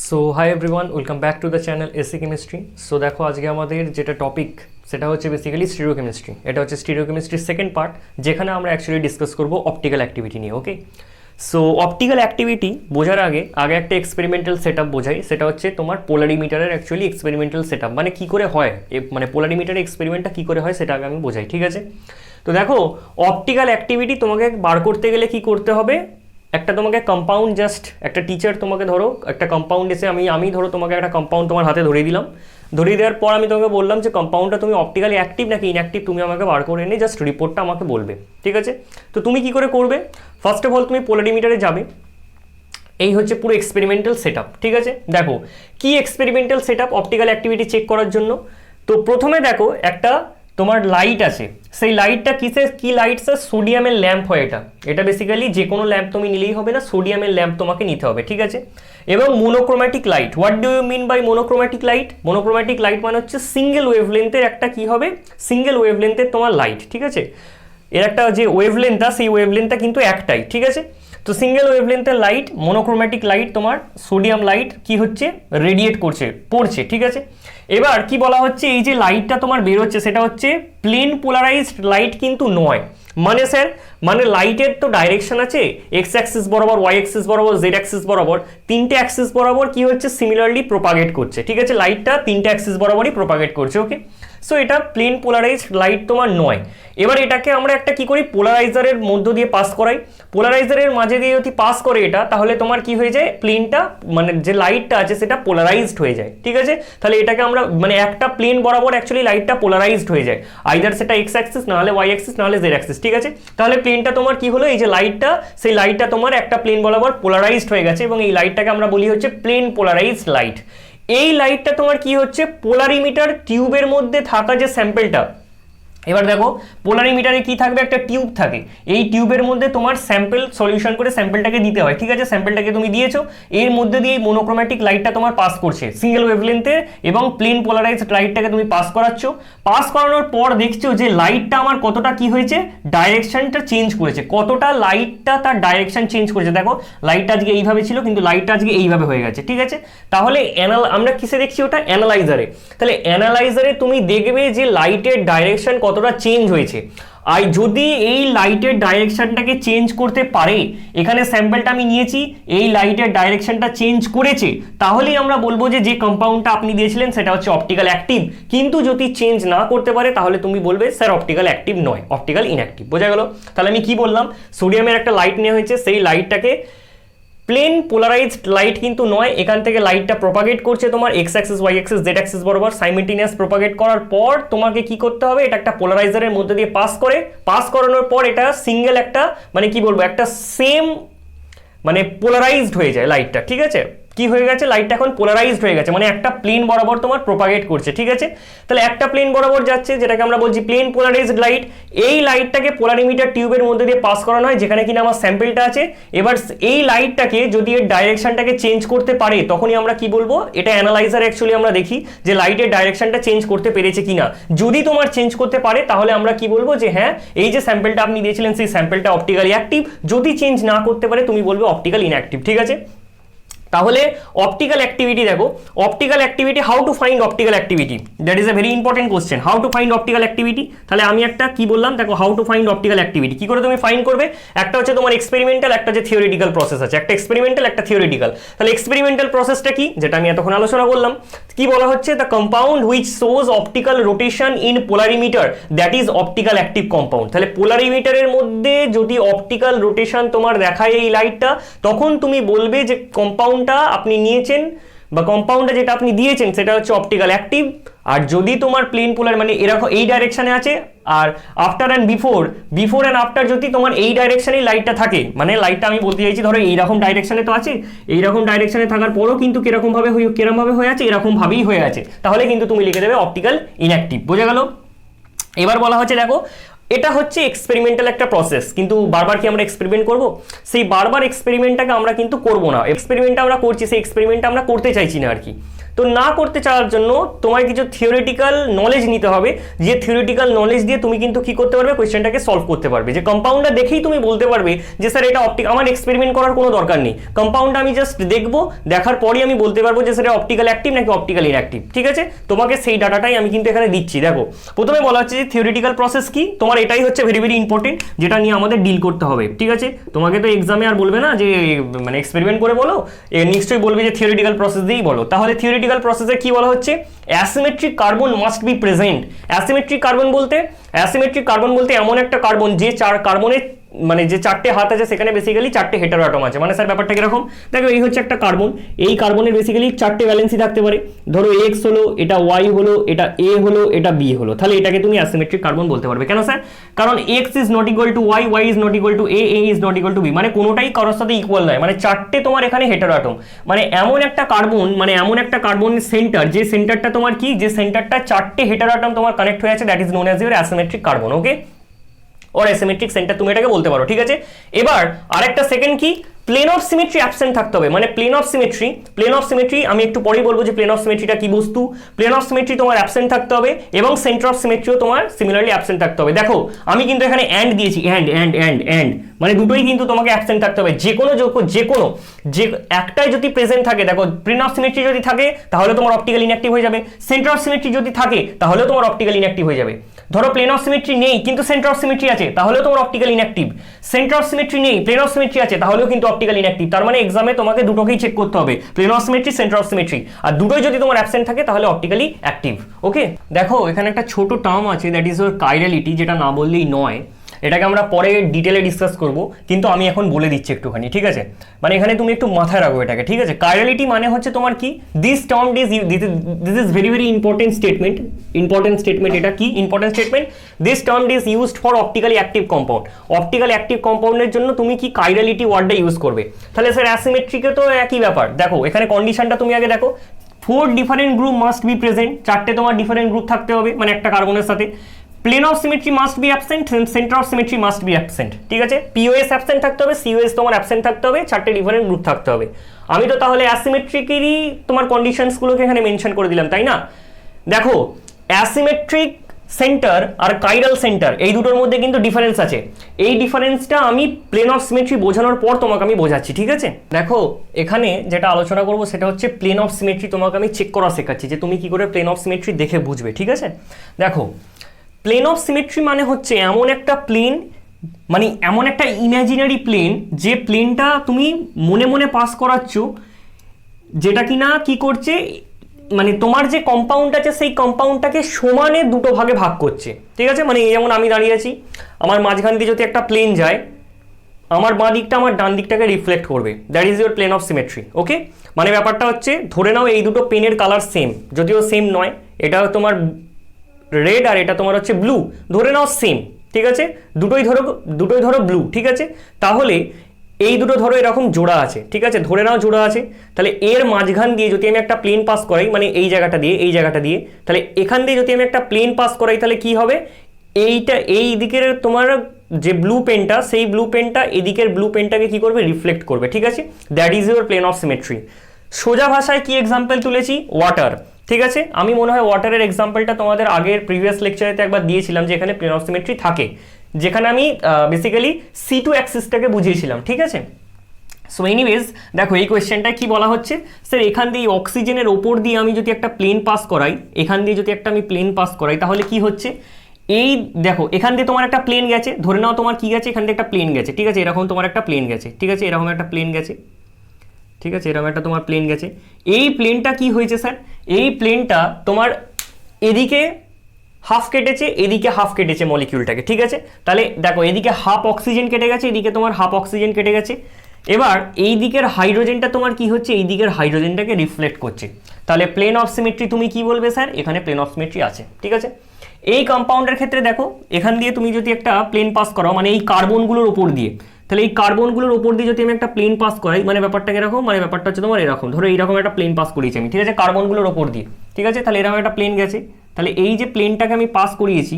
So hi everyone, welcome back to the channel AC chemistry. So দেখো, আজকে আমাদের যেটা টপিক সেটা হচ্ছে বেসিক্যালি স্টিরিওকেমিস্ট্রি। এটা হচ্ছে স্টিরিওকেমিস্ট্রির সেকেন্ড পার্ট, যেখানে আমরা অ্যাকচুয়ালি ডিসকাস করবো অপটিক্যাল অ্যাক্টিভিটি নিয়ে। ওকে, সো অপটিক্যাল অ্যাক্টিভিটি বোঝার আগে একটা এক্সপেরিমেন্টাল সেট আপ বোঝাই। সেটা হচ্ছে তোমার পোলারিমিটারের অ্যাকচুয়ালি এক্সপেরিমেন্টাল সেট আপ, মানে কী করে হয়, মানে পোলারিমিটারের এক্সপেরিমেন্টটা কী করে হয় সেটা আগে আমি বোঝাই, ঠিক আছে? তো দেখো, অপটিক্যাল অ্যাক্টিভিটি তোমাকে বার করতে গেলে কি করতে হবে, একটা তোমাকে কম্পাউন্ড, জাস্ট একটা টিচার তোমাকে ধরো একটা কম্পাউন্ড এসে আমি ধরো তোমাকে একটা কম্পাউন্ড তোমার হাতে ধরিয়ে দিলাম। ধরিয়ে দেওয়ার পর আমি তোমাকে বললাম যে কম্পাউন্ডটা তুমি অপটিক্যালি অ্যাক্টিভ নাকি ইনঅ্যাক্টিভ, তুমি আমাকে বার করে এনে জাস্ট রিপোর্টটা আমাকে বলবে, ঠিক আছে? তো তুমি কি করে করবে, ফার্স্ট অফ অল তুমি পোলারিমিটারে যাবে। এই হচ্ছে পুরো এক্সপেরিমেন্টাল সেট আপ, ঠিক আছে? দেখো কি experimental set up optical activity check করার জন্য। তো প্রথমে দেখো একটা তোমার লাইট আছে, সেই লাইটটা কি লাইট স্যার? সোডিয়ামের ল্যাম্প হয় এটা। এটা বেসিক্যালি যে কোনো ল্যাম্প তুমি নিলেই হবে না, সোডিয়ামের ল্যাম্প তোমাকে নিতে হবে, ঠিক আছে? এবং monochromatic light. What do you mean by monochromatic light? Monochromatic light মানে হচ্ছে সিঙ্গেল ওয়েভলেন্থের একটা কি হবে, সিঙ্গেল ওয়েভলেন্থের তোমার লাইট, ঠিক আছে? এর একটা যে ওয়েভলেন্থটা, সেই ওয়েভলেন্থটা কিন্তু একটাই, ঠিক আছে? তো সিঙ্গেল ওয়েভলেন্থের লাইট, মোনোক্রোম্যাটিক লাইট, তোমার সোডিয়াম লাইট কি হচ্ছে, রেডিয়েট করছে, পড়ছে, ঠিক আছে? এবার কি বলা হচ্ছে, এই যে লাইটটা তোমার বেরোচ্ছে সেটা হচ্ছে প্লেন পোলারাইজড লাইট কিন্তু নয়। মানে স্যার, মানে লাইটের তো ডাইরেকশন আছে, এক্স অ্যাক্সিস বরাবর, ওয়াই অ্যাক্সিস বরাবর, জেড অ্যাক্সিস বরাবর, তিনটে অ্যাক্সিস বরাবর কি হচ্ছে, সিমিলারলি প্রোপাগেট করছে, ঠিক আছে? লাইটটা তিনটে অ্যাক্সিস বরাবরই প্রোপাগেট করছে, ওকে? সো এটা প্লেন পোলারাইজড লাইট তোমার নয়। এবার এটাকে আমরা একটা কি করি, পোলারাইজারের মধ্য দিয়ে পাস করাই। পোলারাইজারের মাঝে দিয়ে যদি পাস করে এটা, তাহলে তোমার কি হয়ে যায়, প্লেনটা মানে যে লাইটটা আছে সেটা পোলারাইজড হয়ে যায়, ঠিক আছে? তাহলে এটাকে আমরা মানে একটা প্লেন বরাবর অ্যাকচুয়ালি লাইটটা পোলারাইজড হয়ে যায়, আইদার সেটা এক্স অ্যাক্সিস, নাহলে ওয়াই অ্যাক্সিস, নাহলে জেড অ্যাক্সিস, ঠিক আছে? তাহলে প্লেনটা তোমার কি হলো, এই যে লাইটটা, সেই লাইটটা তোমার একটা প্লেন বরাবর পোলারাইজড হয়ে গেছে, এবং এই লাইটটাকে আমরা বলি হচ্ছে প্লেন পোলারাইজড লাইট। এই লাইটটা তোমার কি হচ্ছে, পোলারিমিটার টিউবের মধ্যে থাকা যে স্যাম্পেলটা, এবার দেখো পোলারিমিটারে কি থাকবে, একটা টিউব থাকে, এই টিউবের মধ্যে তোমার স্যাম্পেল সলিউশন করে স্যাম্পেলটাকে দিতে হয়, ঠিক আছে? স্যাম্পেলটাকে তুমি দিয়েছো, এর মধ্যে দিয়ে এই মোনোক্রোম্যাটিক লাইটটা তোমার পাস করছে সিঙ্গেল ওয়েভলেন্থে, এবং প্লেন পোলারাইজড লাইটটাকে তুমি পাস করাচ্ছ। পাস করানোর পর দেখছো যে লাইটটা আমার কতটা কি হয়েছে, ডাইরেকশনটা চেঞ্জ করেছে, কতটা লাইটটা তার ডাইরেকশন চেঞ্জ করেছে। দেখো লাইটটা আজকে এইভাবে ছিল, কিন্তু লাইটটা আজকে এইভাবে হয়ে গেছে, ঠিক আছে? তাহলে আমরা কিসে দেখছি, ওটা অ্যানালাইজারে। তাহলে অ্যানালাইজারে তুমি দেখবে যে লাইটের ডাইরেকশন কতটা চেঞ্জ হয়েছে। আর যদি এই লাইটের ডাইরেকশনটাকে চেঞ্জ করতে পারে, এখানে স্যাম্পলটা আমি নিয়েছি, এই লাইটের ডাইরেকশনটা চেঞ্জ করেছে, তাহলেই আমরা বলবো যে যে কম্পাউন্ডটা আপনি দিয়েছিলেন সেটা হচ্ছে অপটিক্যাল অ্যাক্টিভ। কিন্তু যদি চেঞ্জ না করতে পারে, তাহলে তুমি বলবে স্যার অপটিক্যাল অ্যাক্টিভ নয়, অপটিক্যাল ইনঅ্যাক্টিভ। বোঝা গেল? তাহলে আমি কি বললাম, সোডিয়ামের একটা লাইট নেওয়া হয়েছে, সেই লাইটটাকে প্লেন পোলারাইজড লাইট কিন্তু নয়, এখান থেকে লাইটটা প্রপাগেট করছে তোমার X axis, Y axis, Z axis বরাবর সাইমেলটেনিয়াস প্রপাগেট করার পর তোমাকে কি করতে হবে, এটা একটা পোলারাইজারের মধ্যে দিয়ে পাস করানোর পর এটা সিঙ্গেল একটা মানে কি বলবো, একটা সেম মানে পোলারাইজড হয়ে যায় লাইটটা, ঠিক আছে? কি হয়ে গেছে, লাইটটা এখন পোলারাইজড হয়ে গেছে, মানে একটা প্লেন বরাবর তোমার প্রপাগেট করছে, ঠিক আছে? তাহলে একটা প্লেন বরাবর যাচ্ছে, যেটাকে আমরা বলছি প্লেন পোলারাইজড লাইট। এই লাইটটাকে পোলারিমিটার টিউবের মধ্যে দিয়ে পাস করানো হয়, যেখানে কিনা আমার স্যাম্পেলটা আছে। এবার এই লাইটটাকে যদি এর ডাইরেকশনটাকে চেঞ্জ করতে পারে, তখনই আমরা কি বলবো, এটা অ্যানালাইজার অ্যাকচুয়ালি আমরা দেখি যে লাইটের ডাইরেকশনটা চেঞ্জ করতে পেরেছে কিনা। যদি তোমার চেঞ্জ করতে পারে, তাহলে আমরা কি বলবো যে হ্যাঁ, এই যে স্যাম্পেলটা আপনি দিয়েছিলেন সেই স্যাম্পেলটা অপটিক্যালি অ্যাক্টিভ। যদি চেঞ্জ না করতে পারে, তুমি বলবে অপটিক্যাল ইনঅ্যাক্টিভ, ঠিক আছে? তাহলে অপটিক্যাল অ্যাক্টিভিটি দেখো, optical activity, how to find optical activity, that is a very important question. How to find optical activity, তাহলে আমি একটা কি বললাম দেখো, how to find optical activity কি করে তুমি ফাইন্ড করবে। একটা হচ্ছে তোমার এক্সপেরিমেন্টাল, একটা যে থিওরিটিক্যাল প্রসেস আছে, একটা এক্সপেরিমেন্টাল, একটা থিওরিটিক্যাল। তাহলে এক্সপেরিমেন্টাল প্রসেসটা কি, যেটা আমি এতক্ষণ আলোচনা করলাম, কি বলা হচ্ছে, the compound which shows optical rotation in polarimeter, that is optical active compound. তাহলে পোলারিমিটারের মধ্যে যদি অপটিক্যাল রোটেশন তোমার দেখায় এই লাইটটা, তখন তুমি বলবে যে কম্পাউন্ডটা আপনি নিয়েছেন বা কম্পাউন্ডে যেটা আপনি দিয়েছেন সেটা হচ্ছে অপটিক্যাল অ্যাক্টিভ। আর যদি তোমার প্লেন পোলার মানে এরকম এই ডাইরেকশনে আছে, আর after and before and after যদি তোমার এই ডাইরেকশনে লাইটটা থাকে, মানে লাইটটা আমি বলতে চাইছি ধরো এইরকম ডাইরেকশনে তো আছে, এইরকম ডাইরেকশনে থাকার পরও কিন্তু কিরকমভাবে হয়ে আছে, এরকমভাবেই হয়ে আছে, তাহলে কিন্তু তুমি লিখে দেবে অপটিক্যাল ইনঅ্যাক্টিভ। বোঝা গেল? এবার বলা হচ্ছে দেখো, এটা হচ্ছে এক্সপেরিমেন্টাল একটা প্রসেস, কিন্তু বারবার কি আমরা এক্সপেরিমেন্ট করব? সেই বারবার এক্সপেরিমেন্টটাকে আমরা কিন্তু করব না। এক্সপেরিমেন্টটা আমরা করছি, সেই এক্সপেরিমেন্টটা আমরা করতে চাইছি না আর কি। তো না করতে চাওয়ার জন্য তোমার কিছু থিওরিটিক্যাল নলেজ নিতে হবে, যে থিওরিটিক্যাল নলেজ দিয়ে তুমি কিন্তু কি করতে পারবে, কোয়েশ্চেনটাকে সলভ করতে পারবে। যে কম্পাউন্ডটা দেখেই তুমি বলতে পারবে যে স্যার এটা অপটিক, আমার এক্সপেরিমেন্ট করার কোনো দরকার নেই, কম্পাউন্ডটা আমি জাস্ট দেখবো, দেখার পরই আমি বলতে পারবো যে স্যার অপটিক্যাল অ্যাক্টিভ নাকি অপটিক্যাল ইনঅ্যাক্টিভ। ঠিক আছে, তোমাকে সেই ডাটাটাই আমি কিন্তু এখানে দিচ্ছি। দেখো প্রথমে বলা হচ্ছে যে থিওরিটিক্যাল প্রসেস কি, তোমার এটাই হচ্ছে ভেরি ভেরি ইম্পর্টেন্ট, যেটা নিয়ে আমাদের ডিল করতে হবে। ঠিক আছে, তোমাকে তো এক্সামে আর বলবে না যে মানে এক্সপেরিমেন্ট করে বলো, নিশ্চয়ই বলবে যে থিওরিটিক্যাল প্রসেস দিয়েই বলো। তাহলে থিওরিটিক্যাল প্রসেসে কি বলা হচ্ছে, asymmetric carbon must be present. Asymmetric carbon বলতে এমন একটা কার্বন যে কার্বনের মানে যে চারটে হাত আছে সেখানে বেসিক্যালি চারটে হেটারো অ্যাটম আছে। মানে স্যার ব্যাপারটা কিরকম, দেখো এই হচ্ছে একটা কার্বন, এই কার্বনের বেসিক্যালি চারটে ভ্যালেন্সি থাকতে পারে, ধরো এক্স হলো, এটা ওয়াই হলো, এটা এ হলো, এটা বি হলো, তাহলে এটাকে তুমি অ্যাসিমেট্রিক কার্বন বলতে পারবে। কেন স্যার, কারণ X is not equal to Y, Y is not equal to A, A is not equal to B, মানে কোনোটাই কারোর সাথে ইকুয়াল নয়, মানে চারটে তোমার এখানে হেটারো অ্যাটম। মানে এমন একটা কার্বন সেন্টার, যে সেন্টারটা তোমার কি, যে সেন্টারটা চারটে হেটারো অ্যাটম তোমার কানেক্ট হয়ে আছে, that is known as your asymmetric carbon. Okay, or asymmetric center তুমি এটাকে বলতে পারো। ঠিক আছে, এবার আরেকটা সেকেন্ড কি, প্লেন অফ সিমেট্রি অ্যাবসেন্ট থাকতে হবে। মানে প্লেন অফ সিমেট্রি আমি একটু পরেই বলবো যে প্লেন অফ সিমেট্রিটা কি বস্তু। প্লেন অফ সিমেট্রি তোমার অ্যাবসেন্ট থাকতে হবে এবং সেন্টার অফ সিমেট্রিও তোমার সিমিলারলি অ্যাবসেন্ট থাকতে হবে। দেখো আমি কিন্তু এখানে অ্যান্ড দিয়েছি, অ্যান্ড মানে দুটোই কিন্তু তোমাকে অ্যাবসেন্ট থাকতে হবে। যে একটাই যদি প্রেজেন্ট থাকে, দেখো প্লেন অফ সিমেট্রি যদি থাকে তাহলে তোমার অপটিক্যাল ইনঅ্যাক্টিভ হয়ে যাবে, সেন্টার অফ সিমেট্রি যদি থাকে তাহলেও তোমার অপটিক্যাল ইনঅ্যাক্টিভ হয়ে যাবে। ধরো প্লেন অফ সিমেট্রি নেই কিন্তু সেন্টার অফ সিমেট্রি আছে, তাহলেও তোমার optical inactive. Centre of symmetry নেই, প্লেন অফ সিমেট্রি আছে, তাহলেও কিন্তু অপটিক্যাল ইনঅ্যাক্টিভ। তার মানে এক্সামে তোমাকে দুটোকেই চেক করতে হবে, plane of symmetry, centre of symmetry, আর দুটোই যদি তোমার অ্যাবসেন্ট থাকে তাহলে অপটিক্যালি অ্যাক্টিভ। ওকে, দেখো এখানে একটা ছোট টার্ম আছে, দ্যাট ইজ ওর কাইরালিটি, যেটা না বললেই নয়। এটাকে আমরা পরে ডিটেলে ডিসকাস করব, কিন্তু আমি এখন বলে দিচ্ছি একটুখানি। ঠিক আছে, মানে এখানে তুমি একটু মাথায় রাখো এটাকে। ঠিক আছে, কাইরালিটি মানে হচ্ছে তোমার কি, this is very very important statement. এটা কি important statement, this term is used for optically active compound. Optical active কম্পাউন্ডের জন্য তুমি কি কাইরালিটি ওয়ার্ডটা ইউজ করবে। তাহলে স্যার অ্যাসিমেট্রিকে তো একই ব্যাপার। দেখো এখানে কন্ডিশনটা তুমি আগে দেখো, 4 different group must be present, চারটে তোমার ডিফারেন্ট গ্রুপ থাকতে হবে মানে একটা কার্বনের সাথে। Plane of symmetry must be absent, center of symmetry must be absent. ঠিক আছে, পিওএস অ্যাবসেন্ট থাকতে হবে, সিওএস তোমার অ্যাবসেন্ট থাকতে হবে, চারটে ডিফারেন্ট গ্রুপ থাকতে হবে। আমি তো তাহলে অ্যাসিমেট্রিকেরই তোমার কন্ডিশনসগুলোকে এখানে মেনশন করে দিলাম, তাই না? দেখো অ্যাসিমেট্রিক সেন্টার আর কাইরাল সেন্টার এই দুটোর মধ্যে কিন্তু ডিফারেন্স আছে। এই ডিফারেন্সটা আমি প্লেন অফ সিমেট্রি বোঝানোর পর তোমাকে আমি বোঝাচ্ছি। ঠিক আছে, দেখো এখানে যেটা আলোচনা করবো সেটা হচ্ছে প্লেন অফ সিমেট্রি। তোমাকে আমি চেক করা শেখাচ্ছি যে তুমি কি করে প্লেন অফ সিমেট্রি দেখে বুঝবে। ঠিক আছে, দেখো প্লেন অফ সিমেট্রি মানে হচ্ছে এমন একটা প্লেন, মানে এমন একটা ইমাজিনারি প্লেন, যে প্লেনটা তুমি মনে মনে পাস করাচ্ছ, যেটা কিনা কি করছে, মানে তোমার যে কম্পাউন্ড আছে সেই কম্পাউন্ডটাকে সমানে দুটো ভাগে ভাগ করছে। ঠিক আছে, মানে যেমন আমি দাঁড়িয়ে আছি, আমার মাঝখান দিয়ে যদি একটা প্লেন যায়, আমার বাঁ দিকটা আমার ডান দিকটাকে রিফ্লেক্ট করবে, that is your plane of symmetry. Okay, মানে ব্যাপারটা হচ্ছে ধরে নাও এই দুটো পেনের কালার সেম, যদিও সেম নয়, এটা তোমার রেড আর এটা তোমার হচ্ছে ব্লু, ধরে নাও সেম। ঠিক আছে, দুটোই ধরো ব্লু। ঠিক আছে, তাহলে এই দুটো ধরো এরকম জোড়া আছে। ঠিক আছে, ধরে নাও জোড়া আছে, তাহলে এর মাঝখান দিয়ে যদি আমি একটা প্লেন পাস করাই, মানে এই জায়গাটা দিয়ে, তাহলে এখান দিয়ে যদি আমি একটা প্লেন পাস করাই, তাহলে কি হবে, এই দিকের তোমার যে ব্লু পেনটা, সেই ব্লু পেনটা এদিকের ব্লু পেনটাকে কি করবে, রিফ্লেক্ট করবে। ঠিক আছে, that is your plane of symmetry. সোজা ভাষায় কি এক্সাম্পল তুলেছি, ওয়াটার। ঠিক আছে, আমি মনে হয় ওয়াটারের এক্সাম্পলটা তোমাদের আগের প্রিভিয়াস লেকচারেতে একবার দিয়েছিলাম, যে এখানে প্লেন অফ সিমেট্রি থাকে, যেখানে আমি বেসিক্যালি C2 অ্যাক্সিসটাকে বুঝিয়েছিলাম। ঠিক আছে, সো এনিওয়েজ দেখো এই কোয়েশ্চেনটা কি বলা হচ্ছে, স্যার এখান দিয়ে অক্সিজেনের ওপর দিয়ে আমি যদি একটা প্লেন পাস করাই, এখান দিয়ে যদি একটা আমি প্লেন পাস করাই, তাহলে কি হচ্ছে, এই দেখো এখান দিয়ে তোমার একটা প্লেন গেছে, ধরে নাও তোমার কি গেছে, এখান দিয়ে একটা প্লেন গেছে। ঠিক আছে, এরকম তোমার একটা প্লেন গেছে। ঠিক আছে, এরকম একটা প্লেন গেছে। ঠিক আছে, এরকম একটা তোমার প্লেন গেছে। এই প্লেনটা কি হয়েছে স্যার, এই প্লেনটা তোমার এদিকে হাফ কেটেছে, এদিকে হাফ কেটেছে মলিকিউলটাকে। ঠিক আছে, তাহলে দেখো এদিকে হাফ অক্সিজেন কেটে গেছে, এদিকে তোমার হাফ অক্সিজেন কেটে গেছে। এবার এই দিকের হাইড্রোজেনটা তোমার কি হচ্ছে, এই দিকের হাইড্রোজেনটাকে রিফ্লেক্ট করছে। তাহলে প্লেন অফ সিমেট্রি তুমি কি বলবে, স্যার এখানে প্লেন অফ সিমেট্রি আছে। ঠিক আছে, এই কম্পাউন্ডের ক্ষেত্রে দেখো এখান দিয়ে তুমি যদি একটা প্লেন পাস করো, মানে এই কার্বনগুলোর ওপর দিয়ে, তাহলে এই কার্বনগুলোর ওপর দিয়ে যদি আমি একটা প্লেন পাস করাই, মানে ব্যাপারটা এরকম, মানে ব্যাপারটা হচ্ছে তোমার এরকম, ধরো এইরকম একটা প্লেন পাস করিয়েছি আমি। ঠিক আছে, কার্বনগুলোর ওপর দিয়ে। ঠিক আছে, তাহলে এরকম একটা প্লেন গেছে, তাহলে এই যে প্লেনটাকে আমি পাস করিয়েছি,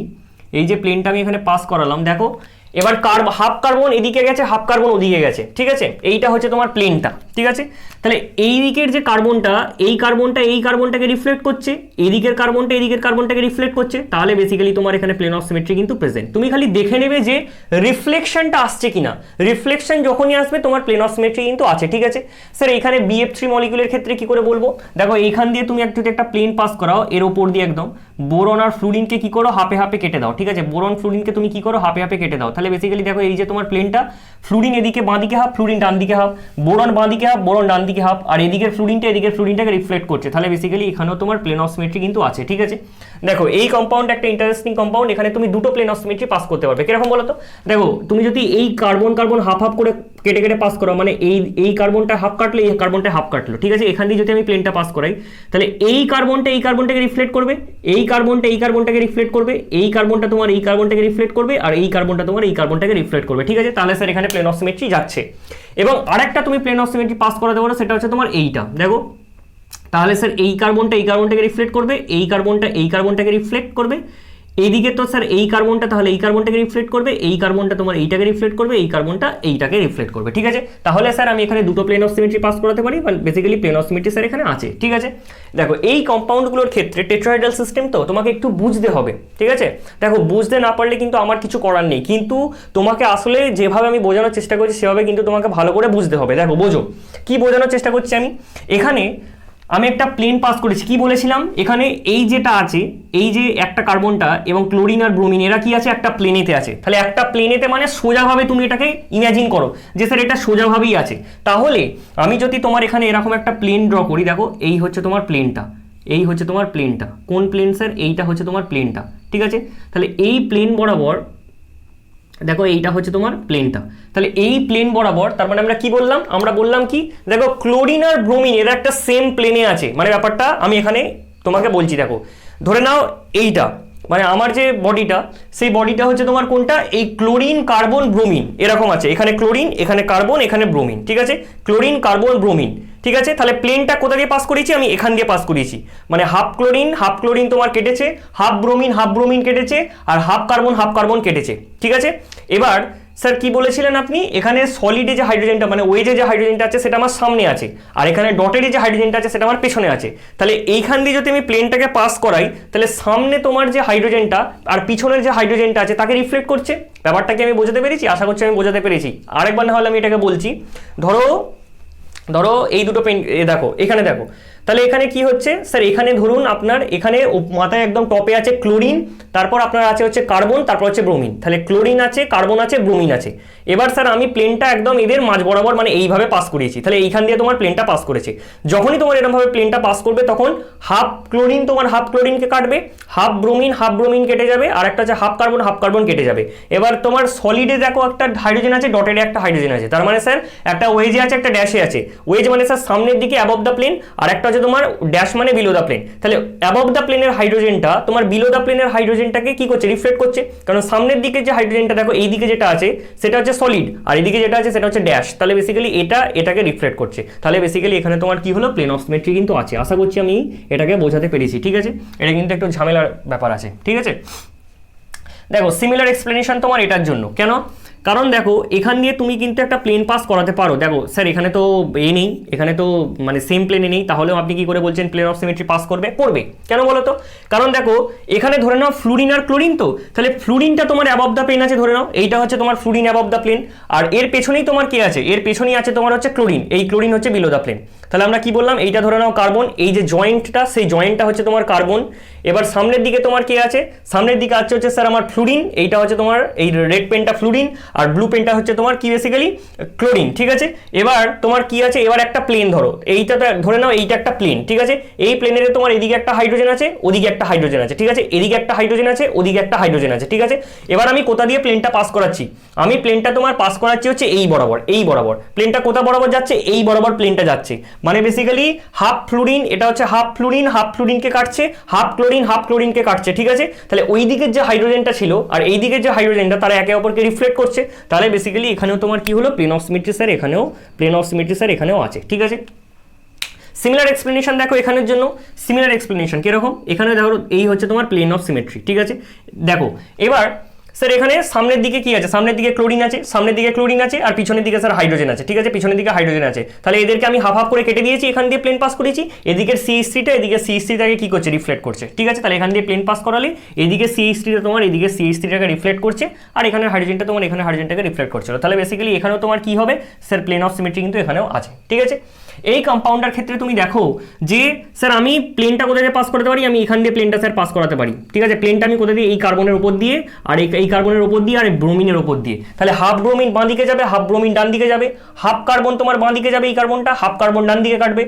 এই যে প্লেনটা আমি এখানে পাস করালাম, দেখো এবার হাফ কার্বন এদিকে গেছে, হাফ কার্বন ওদিকে গেছে, ঠিক আছে, এইটা হচ্ছে তোমার প্লেনটা, ঠিক আছে। তাহলে এই দিকের যে কার্বনটা, এই কার্বনটাকে রিফ্লেক্ট করছে, এদিকের কার্বনটাকে রিফ্লেক্ট করছে, তাহলে বেসিক্যালি তোমার এখানে প্লেন অফ সিমেট্রি কিন্তু প্রেজেন্ট। তুমি খালি দেখে নেবে যে রিফ্লেকশনটা আসছে কিনা, রিফ্লেকশন যখনই আসবে তোমার প্লেন অফ সিমেট্রি কিন্তু আছে, ঠিক আছে। স্যার এখানে BF3 মলিকুলের ক্ষেত্রে কি করে বলবো, দেখো এইখান দিয়ে তুমি যদি একটা প্লেন পাস করাও, এর ওপর দিয়ে একদম বোরন আর ফ্লুরিনকে কি করো, হাফে হাফে কেটে দাও, ঠিক আছে, বোরন ফ্লুরিনকে তুমি কি করো, হাফে হাফে কেটে দাও, তাহলে বেসিক্যালি দেখো এই যে তোমার প্লেনটা, ফ্লুরিন এদিকে বাঁদিকে হাফ, ফ্লুরিন ডান দিকে হাফ, বোরন বাঁদিকে হাফ, বোরন ডান দিকে হাফ, আর এদিকের ফ্লুরিনটাকে রিফ্লেক্ট করছে, তাহলে বেসিক্যালি এখানেও তোমার প্লেন অফ সিমেট্রি কিন্তু আছে, ঠিক আছে। দেখো এই কম্পাউন্ড একটা ইন্টারেস্টিং কম্পাউন্ড, এখানে তুমি দুটো প্লেন অফ সিমেট্রি পাস করতে পারবে, কিরকম বলো তো। দেখো তুমি যদি এই কার্বন হাফ হাফ করে কেটে কেটে পাস করো, মানে এই কার্বনটা হাফ কাটলো, এই কার্বনটা হাফ কাটলো, ঠিক আছে, এখান দিয়ে যদি আমি প্লেনটা পাস করাই, তাহলে এই কার্বনটাকে রিফ্লেক্ট করবে, এই কার্বনটাকে রিফ্লেক্ট করবে, এই কার্বনটা তোমার এই কার্বনটাকে রিফ্লেক্ট করবে, আর এই কার্বনটা তোমার এই কার্বনটাকে রিফ্লেক্ট করবে, ঠিক আছে। তাহলে স্যার এখানে প্লেন অফ সিমেট্রি যাচ্ছে। এবং আরেকটা তুমি প্লেন অফ সিমেট্রি পাস করাতে পারো, সেটা হচ্ছে তোমার এইটা, দেখো তাহলে স্যার এই কার্বনটাকে রিফ্লেক্ট করবে, এই কার্বনটাকে রিফ্লেক্ট করবে, এইদিকে তো স্যার এই কার্বনটা তাহলে এই কার্বনটাকে রিফ্লেক্ট করবে, এই কার্বনটা তোমার এইটাকে রিফ্লেক্ট করবে, এই কার্বনটা এইটাকে রিফ্লেক্ট করবে, ঠিক আছে। তাহলে স্যার আমি এখানে দুটো প্লেন অফ সিমেট্রি পাস করাতে পারি, basically plane of symmetry sir এখানে আছে, ঠিক আছে। দেখো এই কম্পাউন্ডগুলোর ক্ষেত্রে টেট্রাহেড্রাল সিস্টেম তো তোমাকে একটু বুঝতে হবে, ঠিক আছে। দেখো বুঝতে না পারলে কিন্তু আমার কিছু করার নেই, কিন্তু তোমাকে আসলে যেভাবে আমি বোঝানোর চেষ্টা করছি সেভাবে কিন্তু তোমাকে ভালো করে বুঝতে হবে। দেখো বোঝো কি বোঝানোর চেষ্টা করছি এখানে আমি একটা প্লেন পাস করেছি, কি বলেছিলাম, এখানে এই যেটা আছে, এই যে একটা কার্বনটা এবং ক্লোরিন আর ব্রোমিন এরা কি আছে, একটা প্লেনেতে আছে। তাহলে একটা প্লেনেতে মানে সোজাভাবে তুমি এটাকে ইমাজিন করো যে স্যার এটা সোজাভাবেই আছে। তাহলে আমি যদি তোমার এখানে এরকম একটা প্লেন ড্র করি, দেখো এই হচ্ছে তোমার প্লেনটা, এই হচ্ছে তোমার প্লেনটা, কোন প্লেন স্যার, এইটা হচ্ছে তোমার প্লেনটা, ঠিক আছে। তাহলে এই প্লেন বরাবর দেখো এইটা হচ্ছে তোমার প্লেনটা, তাহলে এই প্লেন বরাবর, তার মানে আমরা কি বললাম, আমরা বললাম কি, দেখো ক্লোরিন আর ব্রোমিন এরা একটা সেম প্লেনে আছে, মানে ব্যাপারটা আমি এখানে তোমাকে বলছি। দেখো ধরে নাও এইটা মানে আমার যে বডিটা, সেই বডিটা হচ্ছে তোমার কোনটা, এই ক্লোরিন কার্বন ব্রোমিন এরকম আছে, এখানে ক্লোরিন, এখানে কার্বন, এখানে ব্রোমিন, ঠিক আছে, ক্লোরিন কার্বন ব্রোমিন, ঠিক আছে। তাহলে প্লেনটা কোথা দিয়ে পাস করিয়েছি, আমি এখান দিয়ে পাস করিয়েছি, মানে হাফ ক্লোরিন তোমার কেটেছে, হাফ ব্রোমিন কেটেছে, আর হাফ কার্বন কেটেছে, ঠিক আছে। এবার স্যার কি বলেছিলেন আপনি, এখানে সলিডে যে হাইড্রোজেনটা মানে ওয়েজে যে হাইড্রোজেনটা আছে সেটা আমার সামনে আছে, আর এখানে ডটেডে যে হাইড্রোজেনটা আছে সেটা আমার পেছনে আছে। তাহলে এইখান দিয়ে যদি আমি প্লেনটাকে পাস করাই, তাহলে সামনে তোমার যে হাইড্রোজেনটা আর পিছনের যে হাইড্রোজেনটা আছে তাকে রিফ্লেক্ট করছে। ব্যাপারটাকে আমি বোঝাতে পেরেছি, আশা করছি আমি বোঝাতে পেরেছি। আরেকবার না হলে আমি এটাকে বলছি, ধরো এই দুটো পেন দেখো, এখানে দেখো, তাহলে এখানে কি হচ্ছে স্যার, এখানে ধরুন আপনার এখানে মাথায় একদম টপে আছে ক্লোরিন, তারপর আপনার আছে হচ্ছে কার্বন, তারপর হচ্ছে ব্রোমিন, তাহলে ক্লোরিন আছে, কার্বন আছে, ব্রোমিন আছে। এবার স্যার আমি প্লেনটা একদম এদের মাঝ বরাবর মানে এইভাবে পাস করিয়েছি, তাহলে এইখান দিয়ে তোমার প্লেনটা পাস করেছে। যখনই তোমার এরকমভাবে প্লেনটা পাস করবে তখন হাফ ক্লোরিন তোমার হাফ ক্লোরিনকে কাটবে, হাফ ব্রোমিন কেটে যাবে, আর একটা হচ্ছে হাফ কার্বন কেটে যাবে। এবার তোমার সলিডে দেখো একটা হাইড্রোজেন আছে, ডটেডে একটা হাইড্রোজেন আছে, তার মানে স্যার একটা ওয়েজে আছে, একটা ড্যাশে আছে। ওয়েজ মানে স্যার সামনের দিকে অ্যাবভ দ্য প্লেন, আর একটা হচ্ছে তোমার ড্যাশ মানে বিলো দ্য প্লেন। তাহলে অ্যাবভ দ্য প্লেনের হাইড্রোজেনটা তোমার বিলো দ্য প্লেনের হাইড্রোজেনটাকে কি করছে, রিফ্লেক্ট করছে, কারণ সামনের দিকে যে হাইড্রোজেনটা দেখো এই দিকে যেটা আছে সেটা হচ্ছে সলিড, আর এইদিকে যেটা আছে সেটা হচ্ছে ড্যাশ, তাহলে বেসিক্যালি এটাকে রিফ্লেক্ট করছে। তাহলে বেসিক্যালি এখানে তোমার কি হলো, প্লেন অফ সিমেট্রি কিন্তু আছে। আশা করছি আমি এটাকে বোঝাতে পেরেছি, ঠিক আছে। এটা কিন্তু একটু ঝামেলার ব্যাপার আছে, ঠিক আছে। দেখো সিমিলার এক্সপ্লেনেশন তোমার এটার জন্য কেন, কারণ দেখো এখান দিয়ে তুমি কিন্তু একটা প্লেন পাস করাতে পারো। দেখো স্যার এখানে তো নেই, এখানে তো মানে সেম প্লেনে নেই, তাহলেও আপনি কি করে বলছেন প্লেন অফ সিমেট্রি পাস করবে, কেন বলো তো, কারণ দেখো এখানে ধরে নাও ফ্লুরিন আর ক্লোরিন, তো তাহলে ফ্লুরিনটা তোমার অ্যাবভ দ্য প্লেন আছে, ধরে নাও এইটা হচ্ছে তোমার ফ্লুরিন অ্যাবভ দ্য প্লেন, আর এর পেছনেই তোমার কি আছে, এর পেছনেই আছে তোমার হচ্ছে ক্লোরিন, এই ক্লোরিন হচ্ছে বিলো দ্য প্লেন। তাহলে আমরা কি বললাম, এইটা ধরে নাও কার্বন, এই যে জয়েন্টটা সেই জয়েন্টটা হচ্ছে তোমার কার্বন। এবার সামনের দিকে তোমার কি আছে, সামনের দিকে আছে হচ্ছে স্যার আমার ফ্লুরিন, এইটা হচ্ছে তোমার এই রেড পেনটা ফ্লুরিন, আর ব্লু পেনটা হচ্ছে তোমার কি বেসিক্যালি ক্লোরিন, ঠিক আছে। এবার তোমার কি আছে, এবার একটা প্লেন ধরো, এইটা ধরে নাও এইটা একটা প্লেন, ঠিক আছে। এই প্লেনের তোমার এদিকে একটা হাইড্রোজেন আছে, ওদিকে একটা হাইড্রোজেন আছে, ঠিক আছে, এদিকে একটা হাইড্রোজেন আছে, ওদিকে একটা হাইড্রোজেন আছে, ঠিক আছে। এবার আমি কোথা দিয়ে প্লেনটা পাস করাচ্ছি, আমি প্লেনটা তোমার পাস করাচ্ছি হচ্ছে এই বরাবর প্লেনটা কোথা বরাবর যাচ্ছে, এই বরাবর প্লেনটা যাচ্ছে, মানে বেসিক্যালি হাফ ফ্লুরিন, এটা হচ্ছে হাফ ফ্লুরিনকে কাটছে, হাফ ক্লোরিনকে কাটছে, ঠিক আছে। তাহলে ওই দিকের যে হাইড্রোজেনটা ছিল আর এই দিকের যে হাইড্রোজেনটা তারা একে অপরকে রিফ্লেক্ট করছে, তাহলে বেসিক্যালি এখানেও তোমার কি হলো, প্লেন অফ সিমেট্রি স্যার এখানেও আছে, ঠিক আছে। সিমিলার এক্সপ্লেনেশন দেখো এখানের জন্য, সিমিলার এক্সপ্লেনেশন কিরকম, এখানে দেখো এই হচ্ছে তোমার প্লেন অফ সিমেট্রি, ঠিক আছে। দেখো এবার স্যার এখানে সামনের দিকে কি আছে, সামনের দিকে ক্লোরিন আছে, সামনের দিকে ক্লোরিন আছে, আর পিছনের দিকে স্যার হাইড্রোজেন আছে, ঠিক আছে, পিছনের দিকে হাইড্রোজেন আছে। তাহলে এদেরকে আমি হাফ হাফ করে কেটে দিয়েছি, এখান দিয়ে প্লেন পাস করেছি, এদিকে CH3টা এদিকে CH3টাকে কি করছে, রিফ্লেক্ট করছে, ঠিক আছে। তাহলে এখান দিয়ে প্লেন পাস করালে এদিকে CH3টা তোমার এদিকে CH3টাকে রিফ্লেক্ট করছে, আর এখানে হাইড্রোজেনটা তোমার এখানে হাইড্রোজেনটাকে রিফ্লেক্ট করছিল। তাহলে বেসিক্যালি এখানেও তোমার কি হবে স্যার, প্লেন অফ সিমেট্রি কিন্তু এখানেও আছে, ঠিক আছে। এই কম্পাউন্ডার ক্ষেত্রে তুমি দেখো যে স্যার আমি প্লেনটা কোথা দিয়ে পাস করাতে পারি, আমি এখান দিয়ে প্লেনটা স্যার পাস করাতে পারি, ঠিক আছে। প্লেনটা আমি কোথা দিয়ে, এই কার্বনের উপর দিয়ে, আর এই কার্বনের উপর দিয়ে, আর এই ব্রোমিনের উপর দিয়ে। তাহলে হাফ ব্রোমিন বাঁ দিকে যাবে, হাফ ব্রোমিন ডান দিকে যাবে, হাফ কার্বন তোমার বাঁ দিকে যাবে, এই কার্বনটা হাফ কার্বন ডান দিকে কাটবে,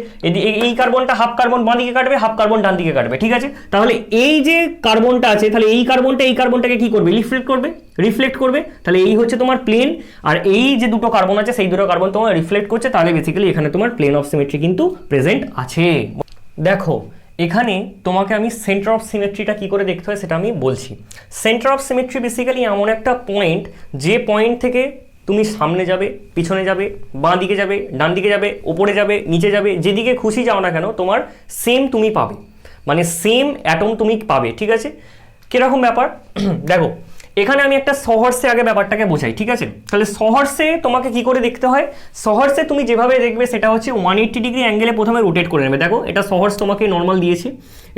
এই কার্বনটা হাফ কার্বন বাঁ দিকে কাটবে, হাফ কার্বন ডান দিকে কাটবে, ঠিক আছে। তাহলে এই যে কার্বনটা আছে, তাহলে এই কার্বনটাকে কি করবে, রিফ্লেক্ট করবে। তাহলে এই হচ্ছে তোমার প্লেন, আর এই যে দুটো কার্বন আছে সেই দুটো কার্বন তোমার রিফ্লেক্ট করছে। তাহলে বেসিক্যালি এখানে তোমার প্লেন অফ সিমেট্রি কিন্তু প্রেজেন্ট আছে। দেখো এখানে তোমাকে আমি সেন্টার অফ সিমেট্রিটা কি করে দেখতে হয় সেটা আমি বলছি। সেন্টার অফ সিমেট্রি বেসিক্যালি এমন একটা পয়েন্ট, যে পয়েন্ট থেকে তুমি সামনে যাবে, পিছনে যাবে, বাঁ দিকে যাবে, ডান দিকে যাবে, ওপরে যাবে, নিচে যাবে, যেদিকে খুশি যাও না কেন তোমার সেম তুমি পাবে, মানে সেম অ্যাটম তুমি পাবে, ঠিক আছে। কিরকম ব্যাপার দেখো, এখানে আমি একটা সহর্সে আগে ব্যাপারটাকে বোঝাই, ঠিক আছে। তাহলে সহর্সে তোমাকে কি করে দেখতে হয়, সহর্সে তুমি যেভাবে দেখবে সেটা হচ্ছে 180 ডিগ্রি অ্যাঙ্গেলে প্রথমে রোটেট করে নেবে। দেখো এটা সহর্স তোমাকে নর্মাল দিয়েছে,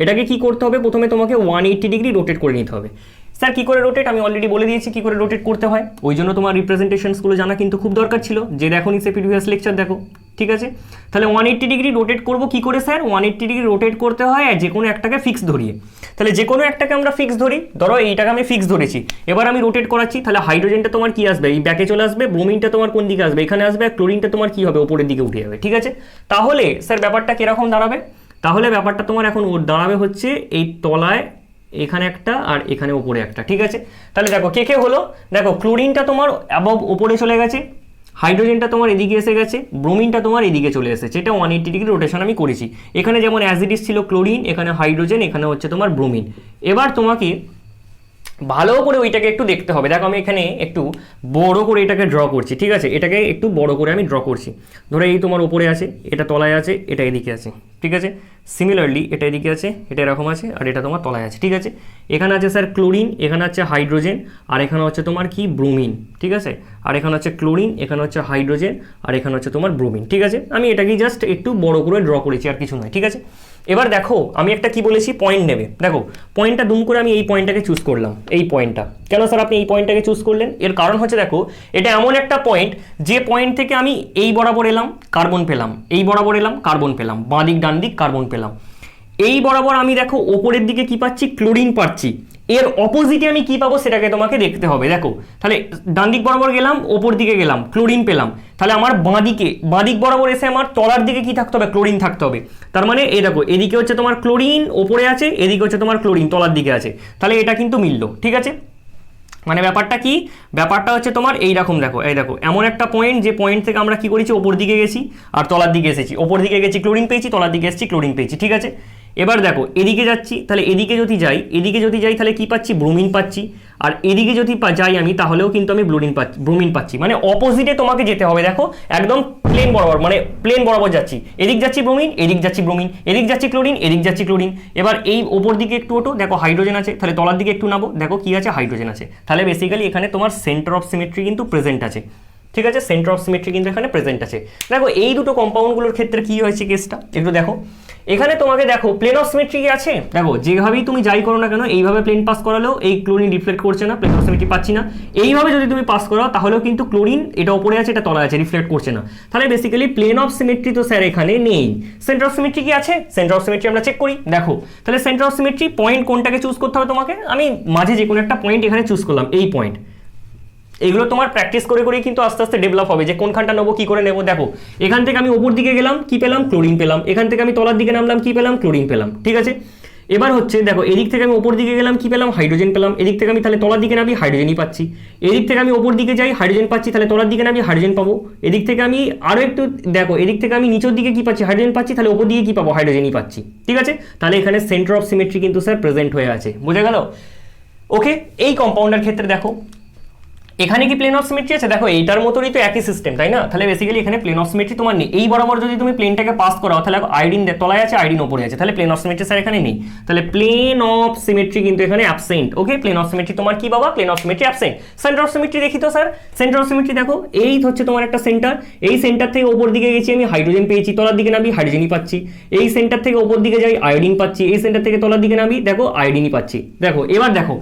এটাকে কি করতে হবে, প্রথমে তোমাকে 180 ডিগ্রি রোটেট করে নিতে হবে। স্যার কী করে রোটেট, আমি অলরেডি বলে দিয়েছি কী করে রোটেট করতে হয়, ওই জন্য তোমার রিপ্রেজেন্টেশনসগুলো জানা কিন্তু খুব দরকার ছিল, যে দেখো নিচে প্রিভিয়াস লেকচার দেখো, ঠিক আছে। তাহলে 180 ডিগ্রি রোটেট করবো কী করে স্যার, 180 ডিগ্রি রোটেট করতে হয় আর যে কোনো একটাকে ফিক্স ধরিয়ে। তাহলে যে কোনো একটাকে আমরা ফিক্স ধরি, ধরো এইটাকে আমি ফিক্স ধরেছি, এবার আমি রোটেট করাচ্ছি, তাহলে হাইড্রোজেনটা তোমার কি আসবে, এই ব্যাকে চলে আসবে, ব্রোমিনটা তোমার কোন দিকে আসবে, এখানে আসবে, আর ক্লোরিনটা তোমার কি হবে, ওপরের দিকে উঠে যাবে, ঠিক আছে। তাহলে স্যার ব্যাপারটা কীরকম দাঁড়াবে, তাহলে ব্যাপারটা তোমার এখন দাঁড়াবে হচ্ছে এই তলায় এখানে একটা আর এখানে উপরে একটা, ঠিক আছে। তাহলে দেখো কে কে হলো, দেখো ক্লোরিনটা তোমার অ্যাবভ উপরে চলে গেছে, হাইড্রোজেনটা তোমার এদিকে এসে গেছে, ব্রোমিনটা তোমার এদিকে চলে এসেছে, এটা 180 ডিগ্রি রোটেশন আমি করেছি। এখানে যেমন অ্যাজ ইট ইজ ছিল ক্লোরিন, এখানে হাইড্রোজেন, এখানে হচ্ছে তোমার ব্রোমিন। এবার তোমাকে ভালো করে ওইটাকে একটু দেখতে হবে। দেখো আমি এখানে একটু বড় করে এটাকে ড্র করছি, ঠিক আছে, এটাকে একটু বড় করে আমি ড্র করছি। ধরো এই তোমার উপরে আছে, এটা তলায় আছে, এটা এদিকে আছে, ঠিক আছে। সিমিলারলি এটা এদিকে আছে, এটা এরকম আছে, আর এটা তোমার তলায় আছে, ঠিক আছে। এখানে আছে স্যার ক্লোরিন, এখানে আছে হাইড্রোজেন, আর এখানে হচ্ছে তোমার কি ব্রোমিন, ঠিক আছে। আর এখানে হচ্ছে ক্লোরিন, এখানে হচ্ছে হাইড্রোজেন, আর এখানে হচ্ছে তোমার ব্রোমিন, ঠিক আছে। আমি এটাকে জাস্ট একটু বড় করে ড্র করেছি, আর কিছু নয়, ঠিক আছে। এবার দেখো আমি একটা কি বলেছি, পয়েন্ট নেবে। দেখো পয়েন্টটা দুম করে আমি এই পয়েন্টটাকে চুজ করলাম, এই পয়েন্টটা। কেন স্যার আপনি এই পয়েন্টটাকে চুজ করলেন, এর কারণ হচ্ছে দেখো এটা এমন একটা পয়েন্ট, যে পয়েন্ট থেকে আমি এই বরাবর এলাম, কার্বন পেলাম, এই বরাবর এলাম, কার্বন পেলাম, বাঁ দিক ডান দিক কার্বন পেলাম, এই বরাবর আমি দেখো ওপরের দিকে কি পাচ্ছি, ক্লোরিন পাচ্ছি, এর অপোজিটে আমি কি পাবো সেটাকে তোমাকে দেখতে হবে। দেখো তাহলে ডান দিক বরাবর গেলাম, ওপর দিকে গেলাম, ক্লোরিন পেলাম, তাহলে আমার বাঁ দিক বরাবর এসে আমার তলার দিকে কি থাকতে হবে, ক্লোরিন থাকতে হবে। তার মানে এই দেখো এদিকে হচ্ছে তোমার ক্লোরিন ওপরে আছে, এদিকে হচ্ছে তোমার ক্লোরিন তলার দিকে আছে, তাহলে এটা কিন্তু মিললো, ঠিক আছে। মানে ব্যাপারটা কি, ব্যাপারটা হচ্ছে তোমার এইরকম, দেখো এই দেখো এমন একটা পয়েন্ট, যে পয়েন্ট থেকে আমরা কি করেছি, ওপর দিকে গেছি আর তলার দিকে এসেছি, ওপর দিকে গেছি ক্লোরিন পেয়েছি, তলার দিকে এসেছি ক্লোরিন পেয়েছি, ঠিক আছে। এবার দেখো এদিকে যাচ্ছি, তাহলে এদিকে যদি যাই তাহলে কি পাচ্ছি, ব্রোমিন পাচ্ছি, আর এদিকে যদি যাই আমি তাহলেও কিন্তু আমি ব্রোমিন পাচ্ছি, মানে অপোজিটে তোমাকে যেতে হবে। দেখো একদম প্লেন বরাবর, মানে প্লেন বরাবর যাচ্ছি, এদিক যাচ্ছি ব্রোমিন, এদিক যাচ্ছি ব্রোমিন, এদিক যাচ্ছি ক্লোরিন, এদিক যাচ্ছি ক্লোরিন। এবার এই ওপর দিকে একটু ওঠো, দেখো হাইড্রোজেন আছে, তাহলে তলার দিকে একটু নামো, দেখো কি আছে, হাইড্রোজেন আছে। তাহলে বেসিক্যালি এখানে তোমার সেন্টার অফ সিমেট্রি কিন্তু প্রেজেন্ট আছে, ঠিক আছে। সেন্টার অফ সিমেট্রি কিন্তু এখানে প্রেজেন্ট আছে। দেখো এই দুটো কম্পাউন্ডগুলোর ক্ষেত্রে কি হয়েছে কেসটা একটু দেখো। এখানে তোমাকে দেখো প্লেন অফ সিমেট্রি কি আছে, দেখো যেভাবেই তুমি যাই করো না কেন, এইভাবে প্লেন পাস করালেও এই ক্লোরিন রিফ্লেক্ট করছে না, প্লেন অফ সিমেট্রি পাচ্ছি না। এইভাবে যদি তুমি পাস করাও তাহলেও কিন্তু ক্লোরিন এটা উপরে আছে, এটা তলায় আছে, রিফ্লেক্ট করছে না। তাহলে বেসিক্যালি প্লেন অফ সিমেট্রি তো স্যার এখানে নেই। সেন্টার অফ সিমেট্রি কি আছে, সেন্টার অফ সিমেট্রি আমরা চেক করি। দেখো তাহলে সেন্টার অফ সিমেট্রি পয়েন্ট কোনটাকে চুজ করতে হবে তোমাকে, আমি মাঝে যে কোনো একটা পয়েন্ট এখানে চুজ করলাম, এই পয়েন্ট। এগুলো তোমার প্র্যাকটিস করে করেই কিন্তু আস্তে আস্তে ডেভেলপ হবে, যে কোনখানটা নেবো, কি করে নেবো। দেখো এখান থেকে আমি ওপর দিকে গেলাম, কি পেলাম, ক্লোরিন পেলাম, এখান থেকে আমি তলার দিকে নামলাম, কি পেলাম, ক্লোরিন পেলাম, ঠিক আছে। এবার হচ্ছে দেখো এদিক থেকে আমি ওপর দিকে গেলাম, কি পেলাম, হাইড্রোজেন পেলাম, এদিক থেকে আমি তাহলে তলার দিকে নামি, হাইড্রোজেনই পাচ্ছি। এদিক থেকে আমি ওপর দিকে যাই, হাইড্রোজেন পাচ্ছি, তাহলে তলার দিকে নামি, হাইড্রোজেন পাবো। এদিক থেকে আমি আরও একটু দেখো, এদিক থেকে আমি নিচের দিকে কি পাচ্ছি, হাইড্রোজেন পাচ্ছি, তাহলে ওপর দিকে কি পাবো, হাইড্রোজেনই পাচ্ছি, ঠিক আছে। তাহলে এখানে সেন্টার অফ সিমেট্রি কিন্তু স্যার প্রেজেন্ট হয়ে আছে, বোঝা গেল। ওকে, এই কম্পাউন্ডের ক্ষেত্রে দেখো এখানে কি প্লেন অফ সিমেট্রি আছে? দেখো এইটার মতোই তো একই সিস্টেম, তাই না? তাহলে বেসিক্যালি এখানে প্লেন অফ সিমেট্রি তোমার নেই। এই বরাবর যদি তুমি প্লেনটাকে পাস করাও তাহলে আয়োডিন তলায় আছে, আয়োডিন উপরে আছে, তাহলে প্লেন অফ সিমেট্রি স্যার এখানে নেই। তাহলে প্লেন অফ সিমেট্রি কিন্তু এখানে absent. Okay, plane of symmetry তোমার কি বাবা? Plane of symmetry absent. Center of symmetry দেখি তো স্যার। সেন্টার অফ সিমেট্রি দেখো, এই হচ্ছে তোমার একটা সেন্টার, এই সেন্টার থেকে ওপর দিকে গেছি আমি হাইড্রোজেন পেয়েছি, তলার দিকে নামি হাইড্রোজেনই পাচ্ছি। এই সেন্টার থেকে ওপর দিকে যাই আয়োডিন পাচ্ছি, এই সেন্টার থেকে তলার দিকে নামি দেখো আয়োডিনই পাচ্ছি। দেখো এবার দেখো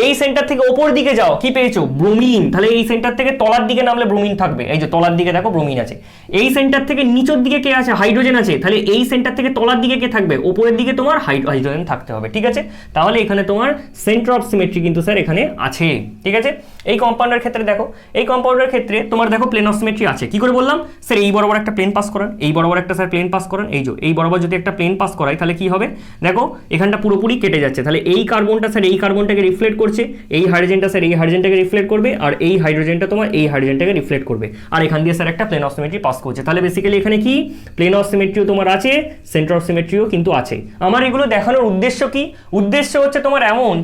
এই সেন্টার থেকে ওপর দিকে যাও, কি পেয়েছো? ব্রোমিন। তাহলে এই সেন্টার থেকে তলার দিকে নামলে ব্রোমিন থাকবে, এই যে তলার দিকে দেখো ব্রোমিন আছে। এই সেন্টার থেকে নিচের দিকে কে আছে? হাইড্রোজেন আছে। তাহলে এই সেন্টার থেকে তলার দিকে কে থাকবে? ওপরের দিকে তোমার হাইড্রোজেন থাকতে হবে, ঠিক আছে? তাহলে এখানে তোমার সেন্টার অফ সিমেট্রি কিন্তু স্যার এখানে আছে, ঠিক আছে? এই কম্পাউন্ডের ক্ষেত্রে দেখো, এই কম্পাউন্ডের ক্ষেত্রে তোমার দেখো প্লেন অফ সিমেট্রি আছে। কি করে বললাম স্যার? এই বরাবর একটা প্লেন পাস করান, এই বরাবর একটা স্যার প্লেন পাস করান, এই বরাবর যদি একটা প্লেন পাস করাই তাহলে কি হবে? দেখো এখানটা পুরোপুরি কেটে যাচ্ছে। তাহলে এই কার্বনটা স্যার এই কার্বনটাকে রিফ্লেক্ট করছে, এই হাইড্রোজেনটা স্যার এই হাইড্রোজেনটাকে রিফ্লেক্ট করবে, আর এই হাইড্রোজেনটা তোমার এই হাইড্রোজেনটাকে রিফ্লেক্ট করবে, আর এখান দিয়ে স্যার একটা প্লেন অফ সিমেট্রি পাস করছে। তাহলে বেসিক্যালি এখানে কি প্লেন অফ সিমেট্রিও তোমার আছে, সেন্টার অফ সিমেট্রিও কিন্তু আছে। আমার এগুলো দেখানোর উদ্দেশ্য কি? উদ্দেশ্য হচ্ছে তোমার এমন,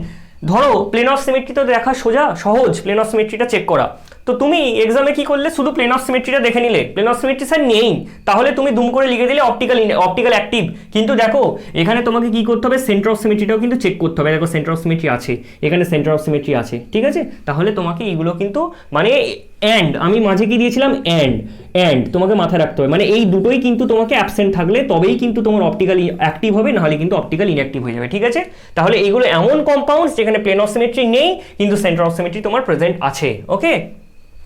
ধরো প্লেন অফ সিমেট্রি তো দেখা সহজ প্লেন অফ সিমেট্রিটা চেক করা। তো তুমি এক্সামে কি করলে? শুধু প্লেন অফ সিমেট্রিটা দেখে নিলে, প্লেন অফ সিমেট্রি স্যার নেই, তাহলে তুমি দুম করে লিখে দিলে অপটিক্যাল অ্যাক্টিভ। কিন্তু দেখো এখানে তোমাকে কি করতে হবে? সেন্টার অফ সিমেট্রিটাও কিন্তু চেক করতে হবে। দেখো সেন্টার অফ সিমেট্রি আছে, এখানে সেন্টার অফ সিমেট্রি আছে, ঠিক আছে? তাহলে তোমাকে এইগুলো কিন্তু মানে অ্যান্ড আমি মাঝে কি দিয়েছিলাম? অ্যান্ড তোমাকে মাথায় রাখতে হবে, মানে এই দুটোই কিন্তু তোমাকে অ্যাবসেন্ট থাকলে তবেই কিন্তু তোমার অপটিক্যাল অ্যাক্টিভ হবে, নাহলে কিন্তু অপটিক্যাল ইনঅ্যাক্টিভ হয়ে যাবে, ঠিক আছে? তাহলে এইগুলো এমন কম্পাউন্ডস যেখানে প্লেন অফ সিমেট্রি নেই কিন্তু সেন্টার অফ সিমেট্রি তোমার প্রেজেন্ট আছে। ওকে,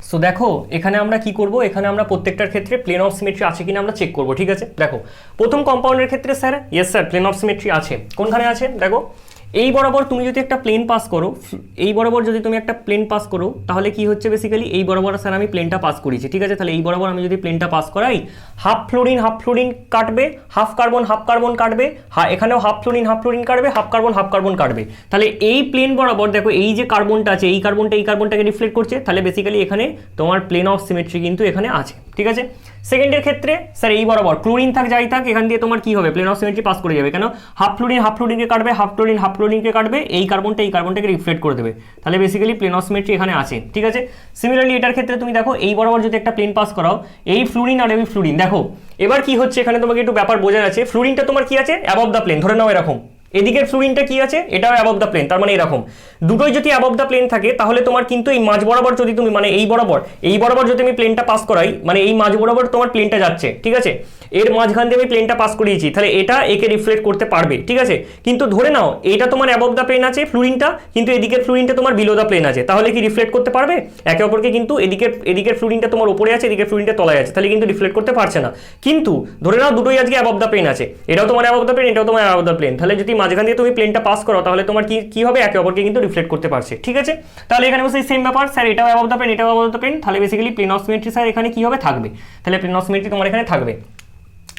সো দেখো এখানে আমরা কি করব? এখানে আমরা প্রত্যেকটার ক্ষেত্রে প্লেন অফ সিমেট্রি আছে কিনা আমরা চেক করব, ঠিক আছে? দেখো প্রথম কম্পাউন্ডের ক্ষেত্রে sir yes sir plane of symmetry আছে। কোনখানে আছে? দেখো এই বরাবর তুমি যদি একটা প্লেন পাস করো, এই বরাবর যদি তুমি একটা প্লেন পাস করো তাহলে কি হচ্ছে? বেসিক্যালি এই বরাবর স্যার আমি প্লেনটা পাস করেছি, ঠিক আছে? তাহলে এই বরাবর আমি যদি প্লেনটা পাস করাই, হাফ ফ্লোরিন কাটবে, হাফ কার্বন কাটবে, এখানেও হাফ ফ্লোরিন কাটবে, হাফ কার্বন কাটবে। তাহলে এই প্লেন বরাবর দেখো এই যে কার্বনটা আছে, এই কার্বনটাকে রিফ্লেক্ট করছে, তাহলে বেসিক্যালি এখানে তোমার প্লেন অফ সিমেট্রি কিন্তু এখানে আছে, ঠিক আছে? সেকেন্ডের ক্ষেত্রে স্যার এই বরাবর ক্লোরিন থাক যাই থাক, এখান দিয়ে তোমার কি হবে? প্লেন অফ সিমেট্রি পাস করে যাবে। কেন? হাফ ফ্লোরিনকে কাটবে, হাফ ফ্লোরিনকে কাটবে, এই কার্বনটাকে রিফ্লেক্ট করে দেবে। তাহলে বেসিক্যালি প্লেন অফ সিমেট্রি এখানে আছে, ঠিক আছে? সিমিলারলি এটার ক্ষেত্রে তুমি দেখো এই বরাবর যদি একটা প্লেন পাস করাও, এই ফ্লোরিন আর এই ফ্লোরিন, দেখো এবার কি হচ্ছে এখানে তোমাকে একটু ব্যাপার বোঝার আছে। ফ্লোরিনটা তোমার কি আছে? অ্যাবভ দ্য প্লেন, ধরে নাও এরকম। এদিকের ফ্লোরিনটা কি আছে? এটাও অ্যাবভ দ্য প্লেন, তার মানে এরকম দুটোই যদি অ্যাবভ দ্য প্লেন থাকে তাহলে তোমার কিন্তু এই মাঝ বরাবর যদি তুমি মানে এই বরাবর যদি আমি প্লেনটা পাস করাই, মানে এই মাঝ বরাবর তোমার প্লেনটা যাচ্ছে, ঠিক আছে? এর মাঝখান দিয়ে আমি প্লেনটা পাস করিয়েছি, তাহলে এটা একে রিফ্লেক্ট করতে পারবে, ঠিক আছে? কিন্তু ধরে নাও এটা তোমার অ্যাবভ দ্য প্লেন আছে ফ্লোরিনটা, কিন্তু এদিকের ফ্লোরিনটা তোমার বিলো দ্য প্লেন আছে, তাহলে কি রিফ্লেক্ট করতে পারবে একে অপরকে? কিন্তু এদিকের ফ্লোরিনটা তোমার উপরে আছে, এদিকের ফ্লোরিনটা তলায় আছে, তাহলে কিন্তু রিফ্লেক্ট করতে পারছে না। কিন্তু ধরে নাও দুটোই আজকে অ্যাবভ দ্য প্লেন আছে, এটাও তোমার অ্যাবভ দ্য প্লেন, এটাও তোমার অ্যাবভ দ্য প্লেন, তাহলে যদি মাঝখান দিয়ে তুমি প্লেনটা পাস করো তাহলে তোমার কি হবে? একে অপরকে কিন্তু রিফ্লেক্ট করতে পারছে, ঠিক আছে? তাহলে এখানে বসে সেম ব্যাপার স্যার, এটাও অ্যাবভ দ্য প্লেন, এটাও অ্যাবভ দ্য প্লেন, তাহলে basically plane of symmetry sir এখানে কি হবে? থাকবে। তাহলে প্লেন অফ সিমেট্রি তোমার এখানে থাকবে।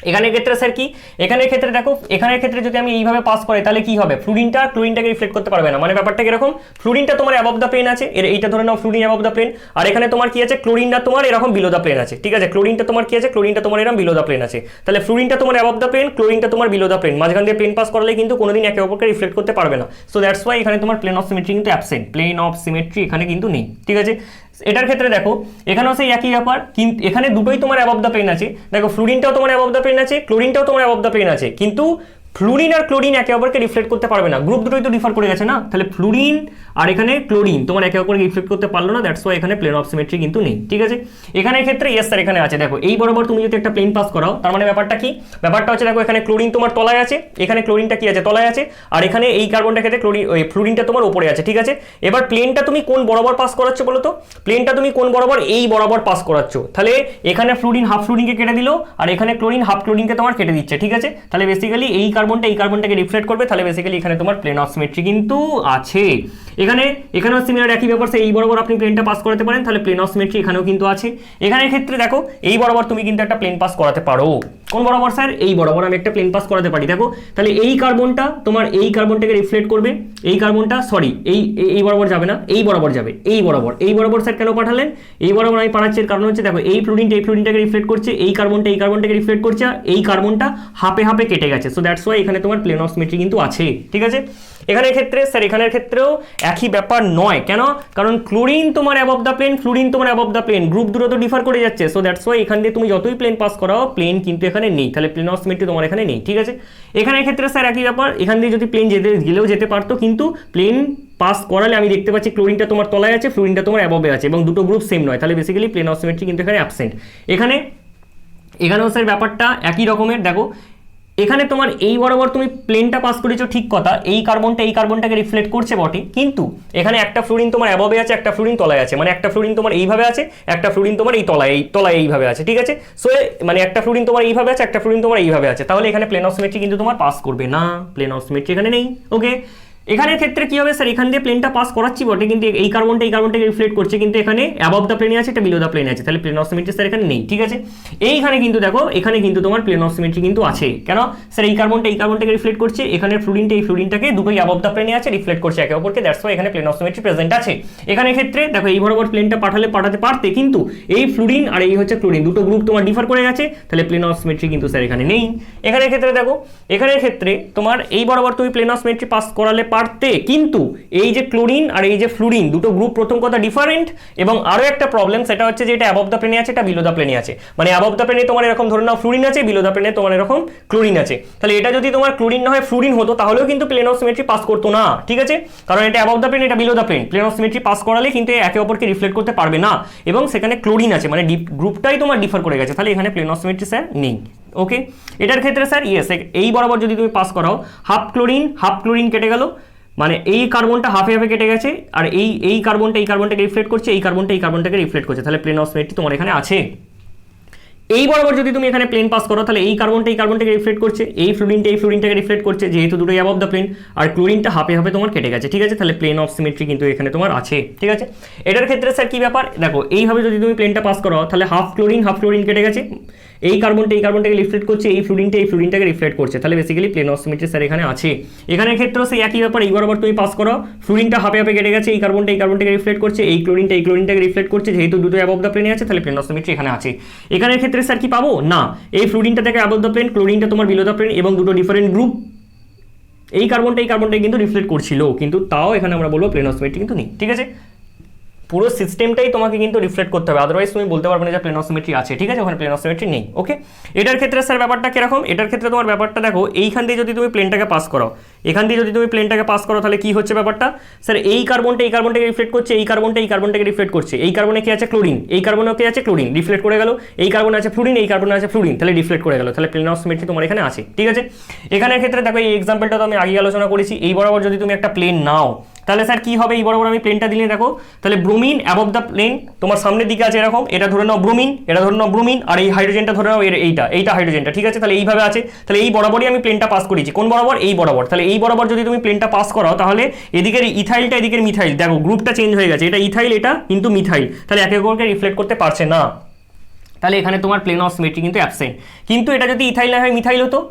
এখানের ক্ষেত্রে স্যার কি? এখানের ক্ষেত্রে দেখো, এখানের ক্ষেত্রে যদি আমি এইভাবে পাস করি তাহলে কি হবে? ক্লোরিনটাকে রিফ্লেক্ট করতে পারবে না। মানে ব্যাপারটা কিরকম? ফ্লোরিনটা তোমার অ্যাবভ দ্য প্লেন আছে, এইটা ধরে নাও ফ্লোরিন অ্যাবভ দ্য প্লেন, আর এখানে তোমার কি আছে? ক্লোরিনটা তোমার এরকম বিলো দ্য প্লেন আছে, ঠিক আছে? ক্লোরিনটা তোমার কি আছে? ক্লোরিনটা তোমার এরকম বিলো দ্য প্লেন আছে। তাহলে ফ্লোরিনটা তোমার অ্যাবভ দ্য প্লেন, ক্লোরিনটা তোমার বিলো দ্য প্লেন, মাঝখান দিয়ে প্লেন পাস করলে কিন্তু কোনোদিন একে অপরকে রিফ্লেক্ট করতে পারবে না। সো দ্যাটস ওয়াই এখানে তোমার প্লেন অফ সিমেট্রি কিন্তু অ্যাবসেন্ট, প্লেন অফ সিমেট্রি এখানে কিন্তু নেই, ঠিক আছে? এটার ক্ষেত্রে দেখো এখানেও সেই একই ব্যাপার, কিন্তু এখানে দুটোই তোমার অ্যাবভ দ্য প্লেন আছে। দেখো ফ্লোরিনটাও তোমার অ্যাবভ দ্য প্লেন আছে, ক্লোরিনটাও তোমার অ্যাবভ দ্য প্লেন আছে, কিন্তু ফ্লোরিন আর ক্লোরিন একে অপরকে রিফ্লেক্ট করতে পারবে না, গ্রুপ দুটোই তো ডিফার করে গেছে না। তাহলে ফ্লোরিন আর এখানে ক্লোরিন তোমার একে অপরকে রিফ্লেক্ট করতে পারলো না, দ্যাটস ওয়াই এখানে প্লেন অফ সিমেট্রি কিন্তু নেই, ঠিক আছে? এখানে ক্ষেত্রে ইয়েস স্যার এখানে আছে। দেখো এই বরাবর তুমি যদি একটা প্লেন পাস করাও তার মানে ব্যাপারটা কি? ব্যাপারটা হচ্ছে দেখো এখানে ক্লোরিন তোমার তলায় আছে, এখানে ক্লোরিনটা কি আছে? তলায় আছে, আর এখানে এই কার্বনটা ক্ষেত্রে ফ্লোরিনটা তোমার উপরে আছে, ঠিক আছে? এবার প্লেনটা তুমি কোন বরাবর পাস করাচ্ছ বলো তো? প্লেনটা তুমি কোন বরাবর? এই বরাবর পাস করাচ্ছ। তাহলে এখানে ফ্লোরিন হাফ ফ্লোরিনকে কেটে দিল, আর এখানে ক্লোরিন হাফ ক্লোরিনকে তোমার কেটে দিচ্ছে, ঠিক আছে? তাহলে বেসিক্যালি এই কার্বনটাকে রিফ্লেক্ট করবে, তাহলে বেসিক্যালি এখানে তোমার প্লেন অফ সিমেট্রি কিন্তু আছে। এখানেও সিমিলার একই ব্যাপার, এই বরাবর আপনি প্লেনটা পাস করাতে পারেন, তাহলে প্লেন অফ সিমেট্রি এখানেও কিন্তু আছে। এখানের ক্ষেত্রে দেখো এই বরাবর তুমি কিন্তু একটা প্লেন পাস করাতে পারো। কোন বরাবর স্যার? এই বরাবর আমি একটা প্লেন পাস করাতে পারি। দেখো তাহলে এই কার্বনটা তোমার এই কার্বনটাকে রিফ্লেক্ট করবে, এই কার্বনটা সরি এই বরাবর যাবে না, এই বরাবর যাবে, এই বরাবর স্যার কেন পাঠালেন? এই বরাবর আমি পাঠাচ্ছি এর কারণ হচ্ছে দেখো এই ফ্লোরিনটাকে রিফ্লেক্ট করছে, এই কার্বনটাকে রিফ্লেক্ট করছে, এই কার্বনটা হাফে কেটে গেছে। সো দ্যাটস ওয়াই এখানে তোমার প্লেন অফ সিমেট্রি কিন্তু আছে, ঠিক আছে? এখানের ক্ষেত্রে স্যার এখানের ক্ষেত্রেও একই ব্যাপার নয়। কেন? কারণ ক্লোরিন তোমার অ্যাবভ দ্য প্লেন, ফ্লুরিন তোমার অ্যাবভ দ্য প্লেন, গ্রুপ দুটো তো ডিফার করে যাচ্ছে। সো দ্যাটস ওয়াই এখান দিয়ে তুমি যতই প্লেন পাস করাও প্লেন কিন্তু এখানে নেই, তাহলে প্লেন অফ সিমেট্রি তোমার এখানে নেই। ঠিক আছে, এখানে ক্ষেত্রে স্যার একই ব্যাপার, এখান দিয়ে যদি প্লেন গেলেও যেতে পারতো, কিন্তু প্লেন পাস করালে আমি দেখতে পাচ্ছি ক্লোরিনটা তোমার তলায় আছে, ফ্লুরিনটা তোমার অ্যাবভে আছে এবং দুটো গ্রুপ সেম নয়, তাহলে বেসিক্যালি প্লেন অফ সিমেট্রি কিন্তু এখানে অ্যাবসেন্ট। এখানেও স্যার ব্যাপারটা একই রকমের। দেখো এখানে তোমার এই বরাবর তুমি প্লেনটা পাস করেছো ঠিক কথা, এই কার্বনটাকে রিফ্লেক্ট করছে বটে, কিন্তু এখানে একটা ফ্লুরিন তোমার অ্যাবভে আছে, একটা ফ্লুরিন তলায় আছে, মানে একটা ফ্লুরিন তোমার এইভাবে আছে, একটা ফ্লুরিন তোমার এই তলায় এইভাবে আছে। ঠিক আছে, সো মানে একটা ফ্লুরিন তোমার এইভাবে আছে, একটা ফ্লুরিন তোমার এইভাবে আছে, তাহলে এখানে প্লেন অফ সিমেট্রি কিন্তু তোমার পাস করবে না, প্লেন অফ সিমেট্রি এখানে নেই। ওকে, এখানের ক্ষেত্রে কি হবে স্যার, এখান দিয়ে প্লেনটা পাস করাচ্ছি বটে, কিন্তু এই কার্বনটাকে রিফ্লেক্ট করছে, কিন্তু এখানে অ্যাবভ দ্য প্লেনে আছে, এটা বিলো দ্য প্লেনে আছে, তাহলে প্লেন অফ সিমেট্রি স্যার এখানে নেই। ঠিক আছে, এইখানে কিন্তু দেখো এখানে কিন্তু তোমার প্লেন অফ সিমেট্রি কিন্তু আছে। কেন স্যার, এই কার্বনটাকে রিফ্লেক্ট করছে, এখানে ফ্লুরিনটাকে দুটোই অ্যাবভ দ্য প্লেনে আছে, রিফ্লেক্ট করছে একে অপরকে, দ্যাটস ওয়াই এখানে প্লেন অফ সিমেট্রি প্রেজেন্ট আছে। এখানে ক্ষেত্রে দেখো এই বরাবর প্লেনটা পাঠাতে পারতে, কিন্তু এই ফ্লুরিন আর এই হচ্ছে ক্লোরিন দুটো গ্রুপ তোমার ডিফার করে গেছে, তাহলে প্লেন অফ সিমেট্রি কিন্তু স্যার এখানে নেই। এখানের ক্ষেত্রে দেখো, এখানের ক্ষেত্রে তোমার এই বরাবর তুমি প্লেন অফ সিমেট্রি পাস করালে পারতে, কিন্তু এই যে ক্লোরিন আর এই যে ফ্লুরিন দুটো গ্রুপ প্রথম কথা ডিফারেন্ট, এবং আরো একটা প্রবলেম সেটা হচ্ছে যে এটা অ্যাবভ দ্য প্লেনে আছে, এটা বিলো দ্য প্লেনে আছে। মানে অ্যাবভ দ্য প্লেনে তোমার এরকম ধরে নাও ফ্লুরিন আছে, বিলো দ্য প্লেনে তোমার এরকম ক্লোরিন আছে, তাহলে এটা যদি তোমার ক্লোরিন না হয় ফ্লুরিন হতো, তাহলেও কিন্তু প্লেন অফ সিমেট্রি পাস করতো না। ঠিক আছে, কারণ এটা অ্যাবভ দ্য প্লেন, এটা below the plane, plane of symmetry pass করালে কিন্তু একে অপরকে রিফ্লেক্ট করতে পারবে না, এবং সেখানে ক্লোরিন আছে, মানে গ্রুপটাই তোমার ডিফার করে গেছে, তাহলে এখানে প্লেন অফ সিমেট্রি স্যার নেই। ওকে, এটার ক্ষেত্রে স্যার ইয়েস, এই বরাবর যদি তুমি পাস করাও, হাফ ক্লোরিন কেটে গেল, মানে এই কার্বনটা হাফে কেটে গেছে, আর এই কার্বনটাকে রিফ্লেক্ট করছে, এই কার্বনটাকে রিফ্লেক্ট করছে, তাহলে প্লেন অফ সিমেট্রি তোমার এখানে আছে। এই বরাবর যদি তুমি এখানে প্লেন পাস করো, তাহলে এই কার্বনটাকে রিফ্লেক্ট করছে, এই ফ্লুরিনটাকে রিফ্লেক্ট করছে, যেহেতু দুটোই অ্যাবভ দ্য প্লেন, আর ক্লোরিনটা হাফে তোমার কেটে গেছে। ঠিক আছে, তাহলে প্লেন অফ সিমেট্রি কিন্তু এখানে তোমার আছে। ঠিক আছে, এটার ক্ষেত্রে স্যার কি ব্যাপার, দেখো এইভাবে যদি তুমি প্লেনটা পাস করো, তাহলে হাফ ক্লোরিন কেটে গেছে, এই কার্বনটাকে রিফ্লেক্ট করছে, এই ফ্লুরিনটাকে রিফ্লেক্ট করছে, তাহলে basically plane of symmetry sir এখানে আছে। এখানের ক্ষেত্রেও সেই একই ব্যাপার, এই বরাবর তুমি পাস করো, ফ্লুরিনটা হাফে কেটে গেছে, এই কার্বনটাকে রিফ্লেক্ট করছে, এই ক্লোরিনটাকে রিফ্লেক্ট করছে, যেহেতু দুটো অ্যাবভ দ্য প্লেনে আছে, তাহলে প্লেন অফ সিমেট্রি এখানে আছে। এখানের ক্ষেত্রে স্যার কি পাবো না, এই ফ্লুরিনটা থেকে অ্যাবভ দ্য প্লেন, ক্লোরিনটা তোমার বিলো দ্য প্লেন, এবং দুটো ডিফারেন্ট গ্রুপ, এই কার্বনটা কিন্তু রিফ্লেক্ট করছিল, কিন্তু তাও এখানে আমরা বলবো প্লেন অফ সিমেট্রি কিন্তু নেই। ঠিক আছে, পুরো সিস্টেমটাই তোমাকে কিন্তু রিফ্লেক্ট করতে হবে, আদারওয়াইজ তুমি বলতে পারবে না যে প্লেন অফ সিমেট্রি আছে। ঠিক আছে, ওখানে প্লেন অফ সিমেট্রি নেই। ওকে, এটার ক্ষেত্রে স্যার ব্যাপারটা কিরকম, এটার ক্ষেত্রে তোমার ব্যাপারটা দেখো, এইখান দিয়ে যদি তুমি প্লেনটাকে পাস করো, তাহলে কি হচ্ছে ব্যাপারটা, স্যার এই কার্বনটাকে রিফ্লেক্ট করছে, এই কার্বনটাকে রিফ্লেক্ট করছে, এই কার্বনে কি আছে ক্লোরিন, এই কার্বনে কি আছে ক্লোরিন, রিফ্লেক্ট করে গেল, এই কার্বনে আছে ফ্লুরিন, এই কার্বনে আছে ফ্লুরিন, তাহলে রিফ্লেক্ট করে গেল, তাহলে প্লেন অফ সিমেট্রি তোমার এখানে আছে। ঠিক আছে, এখানের ক্ষেত্রে দেখো এই এক্সাম্পলটা তো আমি আগে আলোচনা করেছি, এই বরাবর যদি তুমি একটা প্লেন নাও, তাহলে স্যার কি হবে, এই বরাবর আমি প্লেনটা দিলে দেখো, তাহলে ব্রোমিন অ্যাবভ দ্য প্লেন তোমার সামনের দিকে আছে এরকম, এটা ধরে নাও ব্রোমিন, আর এই হাইড্রোজেনটা ধরে নাও এইটা হাইড্রোজেনটা। ঠিক আছে, তাহলে এইভাবে আছে, তাহলে এই বরাবরই আমি প্লেনটা পাস করেছি, কোন বরাবর, এই বরাবর, তাহলে এই বরাবর যদি তুমি প্লেনটা পাস করো, তাহলে এদিকের ইথাইলটা এদিকের মিথাইল, দেখো গ্রুপটা চেঞ্জ হয়ে গেছে, এটা ইথাইল এটা কিন্তু মিথাইল, তাহলে একে অপরকে রিফ্লেক্ট করতে পারছে না, তাহলে এখানে তোমার প্লেন অফ সিমেট্রি কিন্তু অ্যাবসেন্ট। কিন্তু এটা যদি ইথাইল না হয় মিথাইল হতো,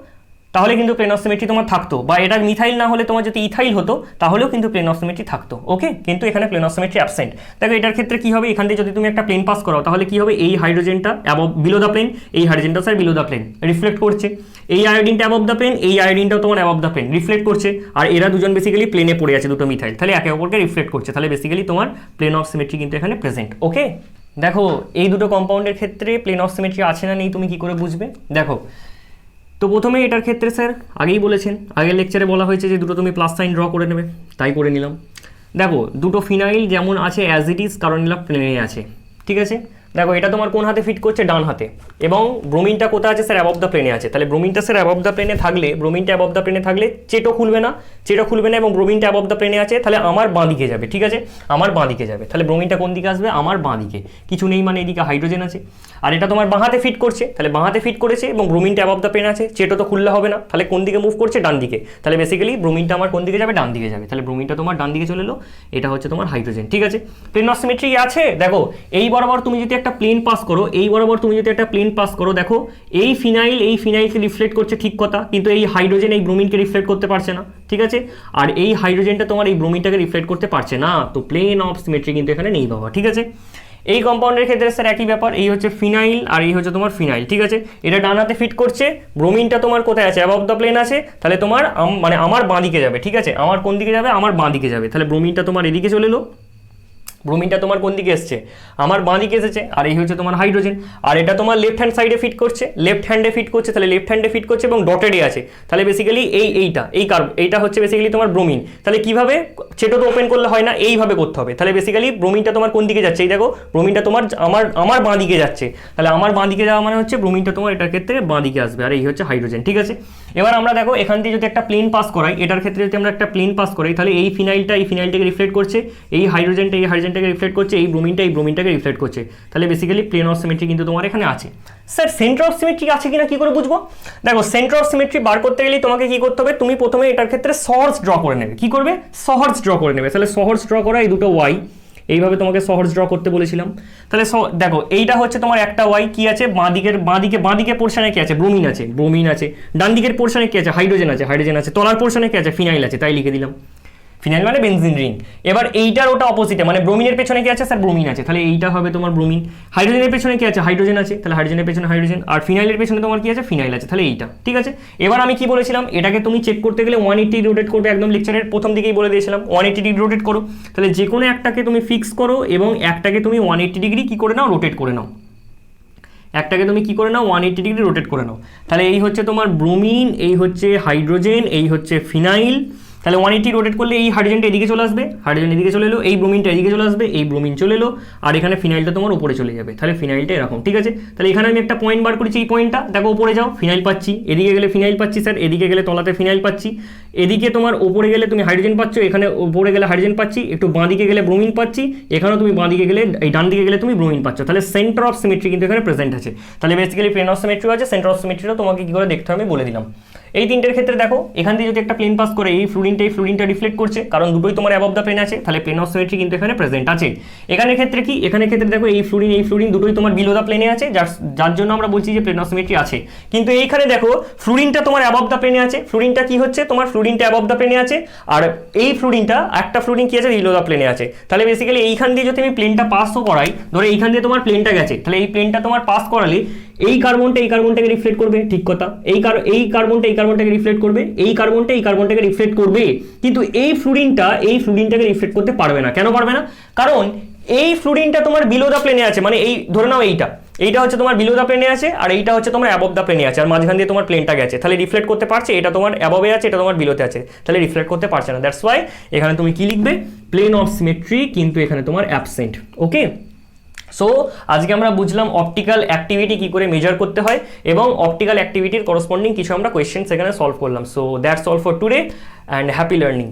তাহলে কিন্তু প্লেন অফ সিমেট্রি তোমার থাকতো, বা এটা মিথাইল না হলে তোমার যদি ইথাইল হতো, তাহলেও কিন্তু প্লেন অফ সিমেট্রি থাকতো। ওকে, কিন্তু এখানে প্লেন অফ সিমেট্রি অ্যাবসেন্ট। দেখো এটার ক্ষেত্রে কি হবে, এখান থেকে যদি তুমি একটা প্লেন পাস করো, তাহলে কি হবে, এই হাইড্রোজেনটা বিলো দ্য প্লেন, এই হাইড্রোজেনটা sir below the plane, reflect করছে, এই আয়োডিনটা অ্যাবভ দ্য প্লেন, এই আয়োডিনটাও তোমার অ্যাবভ দ্য প্লেন, রিফ্লেক্ট করছে, আর এরা দুজন বেসিক্যালি প্লেনে পড়ে আছে দুটো মিথাইল, তাহলে একে অপরকে রিফ্লেক্ট করছে, তাহলে বেসিক্যালি তোমার প্লেন অফ সিমেট্রি কিন্তু এখানে প্রেজেন্ট। ওকে, দেখো এই দুটো কম্পাউন্ডের ক্ষেত্রে প্লেন অফ সিমেট্রি আছে না নেই তুমি কি করে বুঝবে, দেখো তো প্রথমে এটার ক্ষেত্রে স্যার আগেই বলেছেন, আগের লেকচারে বলা হয়েছে যে দুটো তুমি প্লাস সাইন ড্র করে নেবে, তাই করে নিলাম। দেখো দুটো ফিনাইল যেমন আছে অ্যাজ ইট ইজ, কারণ নিলাম প্লেনে আছে। ঠিক আছে, দেখো এটা তোমার কোন হাতে ফিট করছে, ডান হাতে, এবং ব্রোমিনটা কোথায় আছে স্যার, অ্যাবভ দ্য প্লেনে আছে, তাহলে ব্রোমিনটা স্যার অ্যাবভ দ্য প্লেনে থাকলে চেটো খুলবে না, এবং ব্রোমিনটা অ্যাবভ দ্য প্লেনে আছে, তাহলে আমার বাঁ দিকে যাবে। ঠিক আছে, আমার বাঁ দিকে যাবে, তাহলে ব্রোমিনটা কোন দিকে আসবে, আমার বাঁ দিকে, কিছু নেই মানে এদিকে হাইড্রোজেন আছে, আর এটা তোমার বাঁ হাতে ফিট করছে, তাহলে বাঁ হাতে ফিট করেছে এবং ব্রোমিনটা অ্যাবভ দ্য প্লেন আছে, চেটো তো খুললে হবে না, তাহলে কোন দিকে মুভ করছে, ডান দিকে, তাহলে বেসিক্যালি ব্রোমিনটা আমার কোন দিকে যাবে, ডান দিকে যাবে, তাহলে ব্রোমিনটা তোমার ডান দিকে চলে এলো, এটা হচ্ছে তোমার হাইড্রোজেন। ঠিক আছে, প্লেন অফ সিমেট্রি আছে। দেখো এই বরাবর তুমি যদি একটা প্লেন পাস করো, দেখো এই ফিনাইলকে রিফ্লেক্ট করছে ঠিক কথা, কিন্তু এই হাইড্রোজেন এই ব্রোমিনকে রিফ্লেক্ট করতে পারছে না। ঠিক আছে, আর এই হাইড্রোজেনটা তোমার এই ব্রোমিনটাকে রিফ্লেক্ট করতে পারছে না, তো প্লেন অফ সিমেট্রি কিন্তু এখানে নেই বাবা। ঠিক আছে, এই কম্পাউন্ডের ক্ষেত্রে স্যার একই ব্যাপার, এই হচ্ছে ফিনাইল আর এই হচ্ছে তোমার ফিনাইল, ঠিক আছে। এটা ডান হাতে ফিট করছে, ব্রোমিনটা তোমার কোথায় আছে, অ্যাবভ দ্য প্লেন আছে, তাহলে তোমার মানে আমার বাঁ দিকে যাবে, ঠিক আছে। আমার কোন দিকে যাবে, আমার বাঁ দিকে যাবে, তাহলে ব্রোমিনটা তোমার এদিকে চলে এলো, ব্রোমিনটা তোমার কোন দিকে এসছে, আমার বাঁ দিকে এসেছে, আর এই হচ্ছে তোমার হাইড্রোজেন। আর এটা তোমার লেফট হ্যান্ড সাইডে ফিট করছে, লেফট হ্যান্ডে ফিট করছে, তাহলে লেফট হ্যান্ডে ফিট করছে এবং ডটেডে আছে, তাহলে বেসিক্যালি এইটা হচ্ছে বেসিক্যালি তোমার ব্রোমিন। তাহলে কিভাবে, চেটো তো ওপেন করলে হয় না, এইভাবে করতে হবে। তাহলে বেসিক্যালি ব্রোমিনটা তোমার কোন দিকে যাচ্ছে, এই দেখো ব্রোমিনটা তোমার আমার বাঁ দিকে যাচ্ছে, তাহলে আমার বাঁ দিকে যাওয়া মানে হচ্ছে ব্রোমিনটা তোমার এটার ক্ষেত্রে বাঁ দিকে আসবে, আর এই হচ্ছে হাইড্রোজেন, ঠিক আছে। এবার আমরা দেখো এখান থেকে যদি একটা প্লেন পাস করাই, এটার ক্ষেত্রে যদি আমরা একটা প্লেন পাস করাই, তাহলে এই ফিনাইলটাকে রিফ্লেক্ট করছে, এই হাইড্রোজেনটাকে রিফ্লেক্ট করছে, এই ব্রোমিনটাকে রিফ্লেক্ট করছে, তাহলে বেসিক্যালি প্লেন অফ সিমেট্রি কিন্তু তোমার এখানে আছে। স্যার সেন্টার অফ সিমেট্রি আছে কিনা কি করে বুঝবো? দেখো সেন্টার অফ সিমেট্রি বার করতে গেলে তোমাকে কি করতে হবে, তুমি প্রথমে এটার ক্ষেত্রে সহর্স ড্র করে নেবে, কি করবে, সহর্স ড্র করে নেবে। তাহলে সহর্স ড্র করা, এই দুটো ওয়াই, এইভাবে তোমাকে সহর্স ড্র করতে বলেছিলাম। তাহলে দেখো এইটা হচ্ছে তোমার একটা ওয়াই, কি আছে, বাঁদিকে পোর্শনে কি আছে, ব্রোমিন আছে, ডান দিকের পোর্শনে কি আছে, হাইড্রোজেন আছে, তলার পোর্শনে কি আছে, ফিনাইল আছে, তাই লিখে দিলাম, ফিনাইল মানে বেনজিন রিং। এবার এইটার ওটা অপোজিটে, মানে ব্রোমিনের পেছনে কি আছে, স্যার ব্রোমিন আছে, তাহলে এইটা হবে তোমার ব্রোমিন। হাইড্রোজেনের পেছনে কি আছে, হাইড্রোজেন আছে, তাহলে হাইড্রোজেনের পেছনে হাইড্রোজেন, আর ফিনাইলের পেছনে তোমার কি আছে, ফিনাইল আছে, তাহলে এইটা, ঠিক আছে। এবার আমি কি বলেছিলাম, এটাকে তুমি চেক করতে গেলে 180 রোটেট করবে, একদম লেকচারের প্রথম দিকেই বলে দিয়েছিলাম 180 ডিগ্রি রোটেট করো। তাহলে যে কোনো একটাকে তুমি ফিক্স করো এবং একটাকে তুমি 180 ডিগ্রি কি করে নাও, রোটেট করে নাও, একটাকে তুমি কি করে নাও, 180 ডিগ্রি রোটেট করে নাও। তাহলে এই হচ্ছে তোমার ব্রোমিন, এই হচ্ছে হাইড্রোজেন, এই হচ্ছে ফিনাইল। তাহলে 180 রোটেট করলে এই হাইড্রোজেনটা এদিকে চলে আসবে, হাইড্রোজেন এদিকে চলে এলো, এই ব্রোমিনটা এদিকে চলে আসবে, এই ব্রোমিন চলে এলো, আর এখানে ফিনাইলটা তোমার উপরে চলে যাবে, তাহলে ফিনাইলটা এরকম, ঠিক আছে। তাহলে এখানে আমি একটা পয়েন্ট বার করেছি, এই পয়েন্টটা দেখো, উপরে যাও ফিনাইল পাচ্ছি, এদিকে গেলে ফিনাইল পাচ্ছি স্যার, এদিকে গেলে তলাতে ফিনাইল পাচ্ছি, এদিকে তোমার উপরে গেলে তুমি হাইড্রোজেন পাচ্ছ, এখানে উপরে গেলে হাইড্রোজেন পাচ্ছি, একটু বাঁ দিকে গেলে ব্রোমিন পাচ্ছি, এখানেও তুমি বাঁ দিকে গেলে, এই ডান দিকে গেলে তুমি ব্রোমিন পাচ্ছ। তাহলে সেন্টার অফ সিমেট্রি কিন্তু এখানে প্রেজেন্ট আছে। তাহলে বেসিক্যালি প্লেন অফ সিমেট্রি আছে, সেন্টার অফ সিমেট্রিটা তোমাকে কি করে দেখতে হবে আমি বলে দিলাম। এই তিনটের ক্ষেত্রে দেখো এখান থেকে যদি একটা প্লেন পাস করে, এই ফ্লুইডটা রিফ্লেক্ট করছে, কারণ দুটোই তোমার অ্যাবভ দ্য প্লেন আছে, তাহলে প্লেন অফ সিমেট্রি কিন্তু এখানে প্রেজেন্ট আছে। এখানে ক্ষেত্রে কি, এখানে ক্ষেত্রে দেখো এই ফ্লুইড দুটোই তোমার বিলো দ্য প্লেনে আছে, যার জন্য আমরা বলছি যে প্লেন অফ সিমেট্রি আছে। কিন্তু এইখানে দেখো ফ্লুইডটা তোমার অ্যাবভ দ্য প্লেনে আছে, ফ্লুইডটা কি হচ্ছে, তোমার ফ্লুইডটা অ্যাবভ দ্য প্লেনে আছে, আর এই একটা ফ্লুইড কি আছে, বিলো দ্য প্লেনে আছে। তাহলে বেসিক্যালি এইখান দিয়ে যদি আমি প্লেনটা পাসও করাই, ধরো এইখান দিয়ে তোমার প্লেনটা গেছে, তাহলে এই প্লেনটা তোমার পাস করালে এই কার্বনটাকে রিফ্লেক্ট করবে, ঠিক কথা, এই কার্বনটাকে রিফ্লেক্ট করবে, এই কার্বনটাকে রিফ্লেক্ট করবে, কিন্তু এই ফ্লুইডটাকে রিফ্লেক্ট করতে পারবে না। কেন পারবে না? কারণ এই ফ্লুইডটা তোমার বিলো দ্য প্লেনে আছে, মানে এই ধরে নাও এইটা হচ্ছে তোমার বিলো দ্য প্লেনে আছে, আর এইটা হচ্ছে তোমার অ্যাবভ দ্য প্লেনে আছে, আর মাঝখান দিয়ে তোমার প্লেনটা গেছে, তাহলে রিফ্লেক্ট করতে পারছে, এটা তোমার অ্যাবভে আছে, এটা তোমার বিলোতে আছে, তাহলে রিফ্লেক্ট করতে পারছে না। দ্যাটস ওয়াই এখানে তুমি কি লিখবে, প্লেন অফ সিমেট্রি কিন্তু এখানে তোমার অ্যাবসেন্ট। ওকে, সো আজকে আমরা বুঝলাম অপটিক্যাল অ্যাক্টিভিটি কি করে মেজার করতে হয় এবং অপটিক্যাল অ্যাক্টিভিটির করসপন্ডিং কিছু আমরা কোয়েশ্চেন সেখানে সলভ করলাম। So that's all for today and happy learning.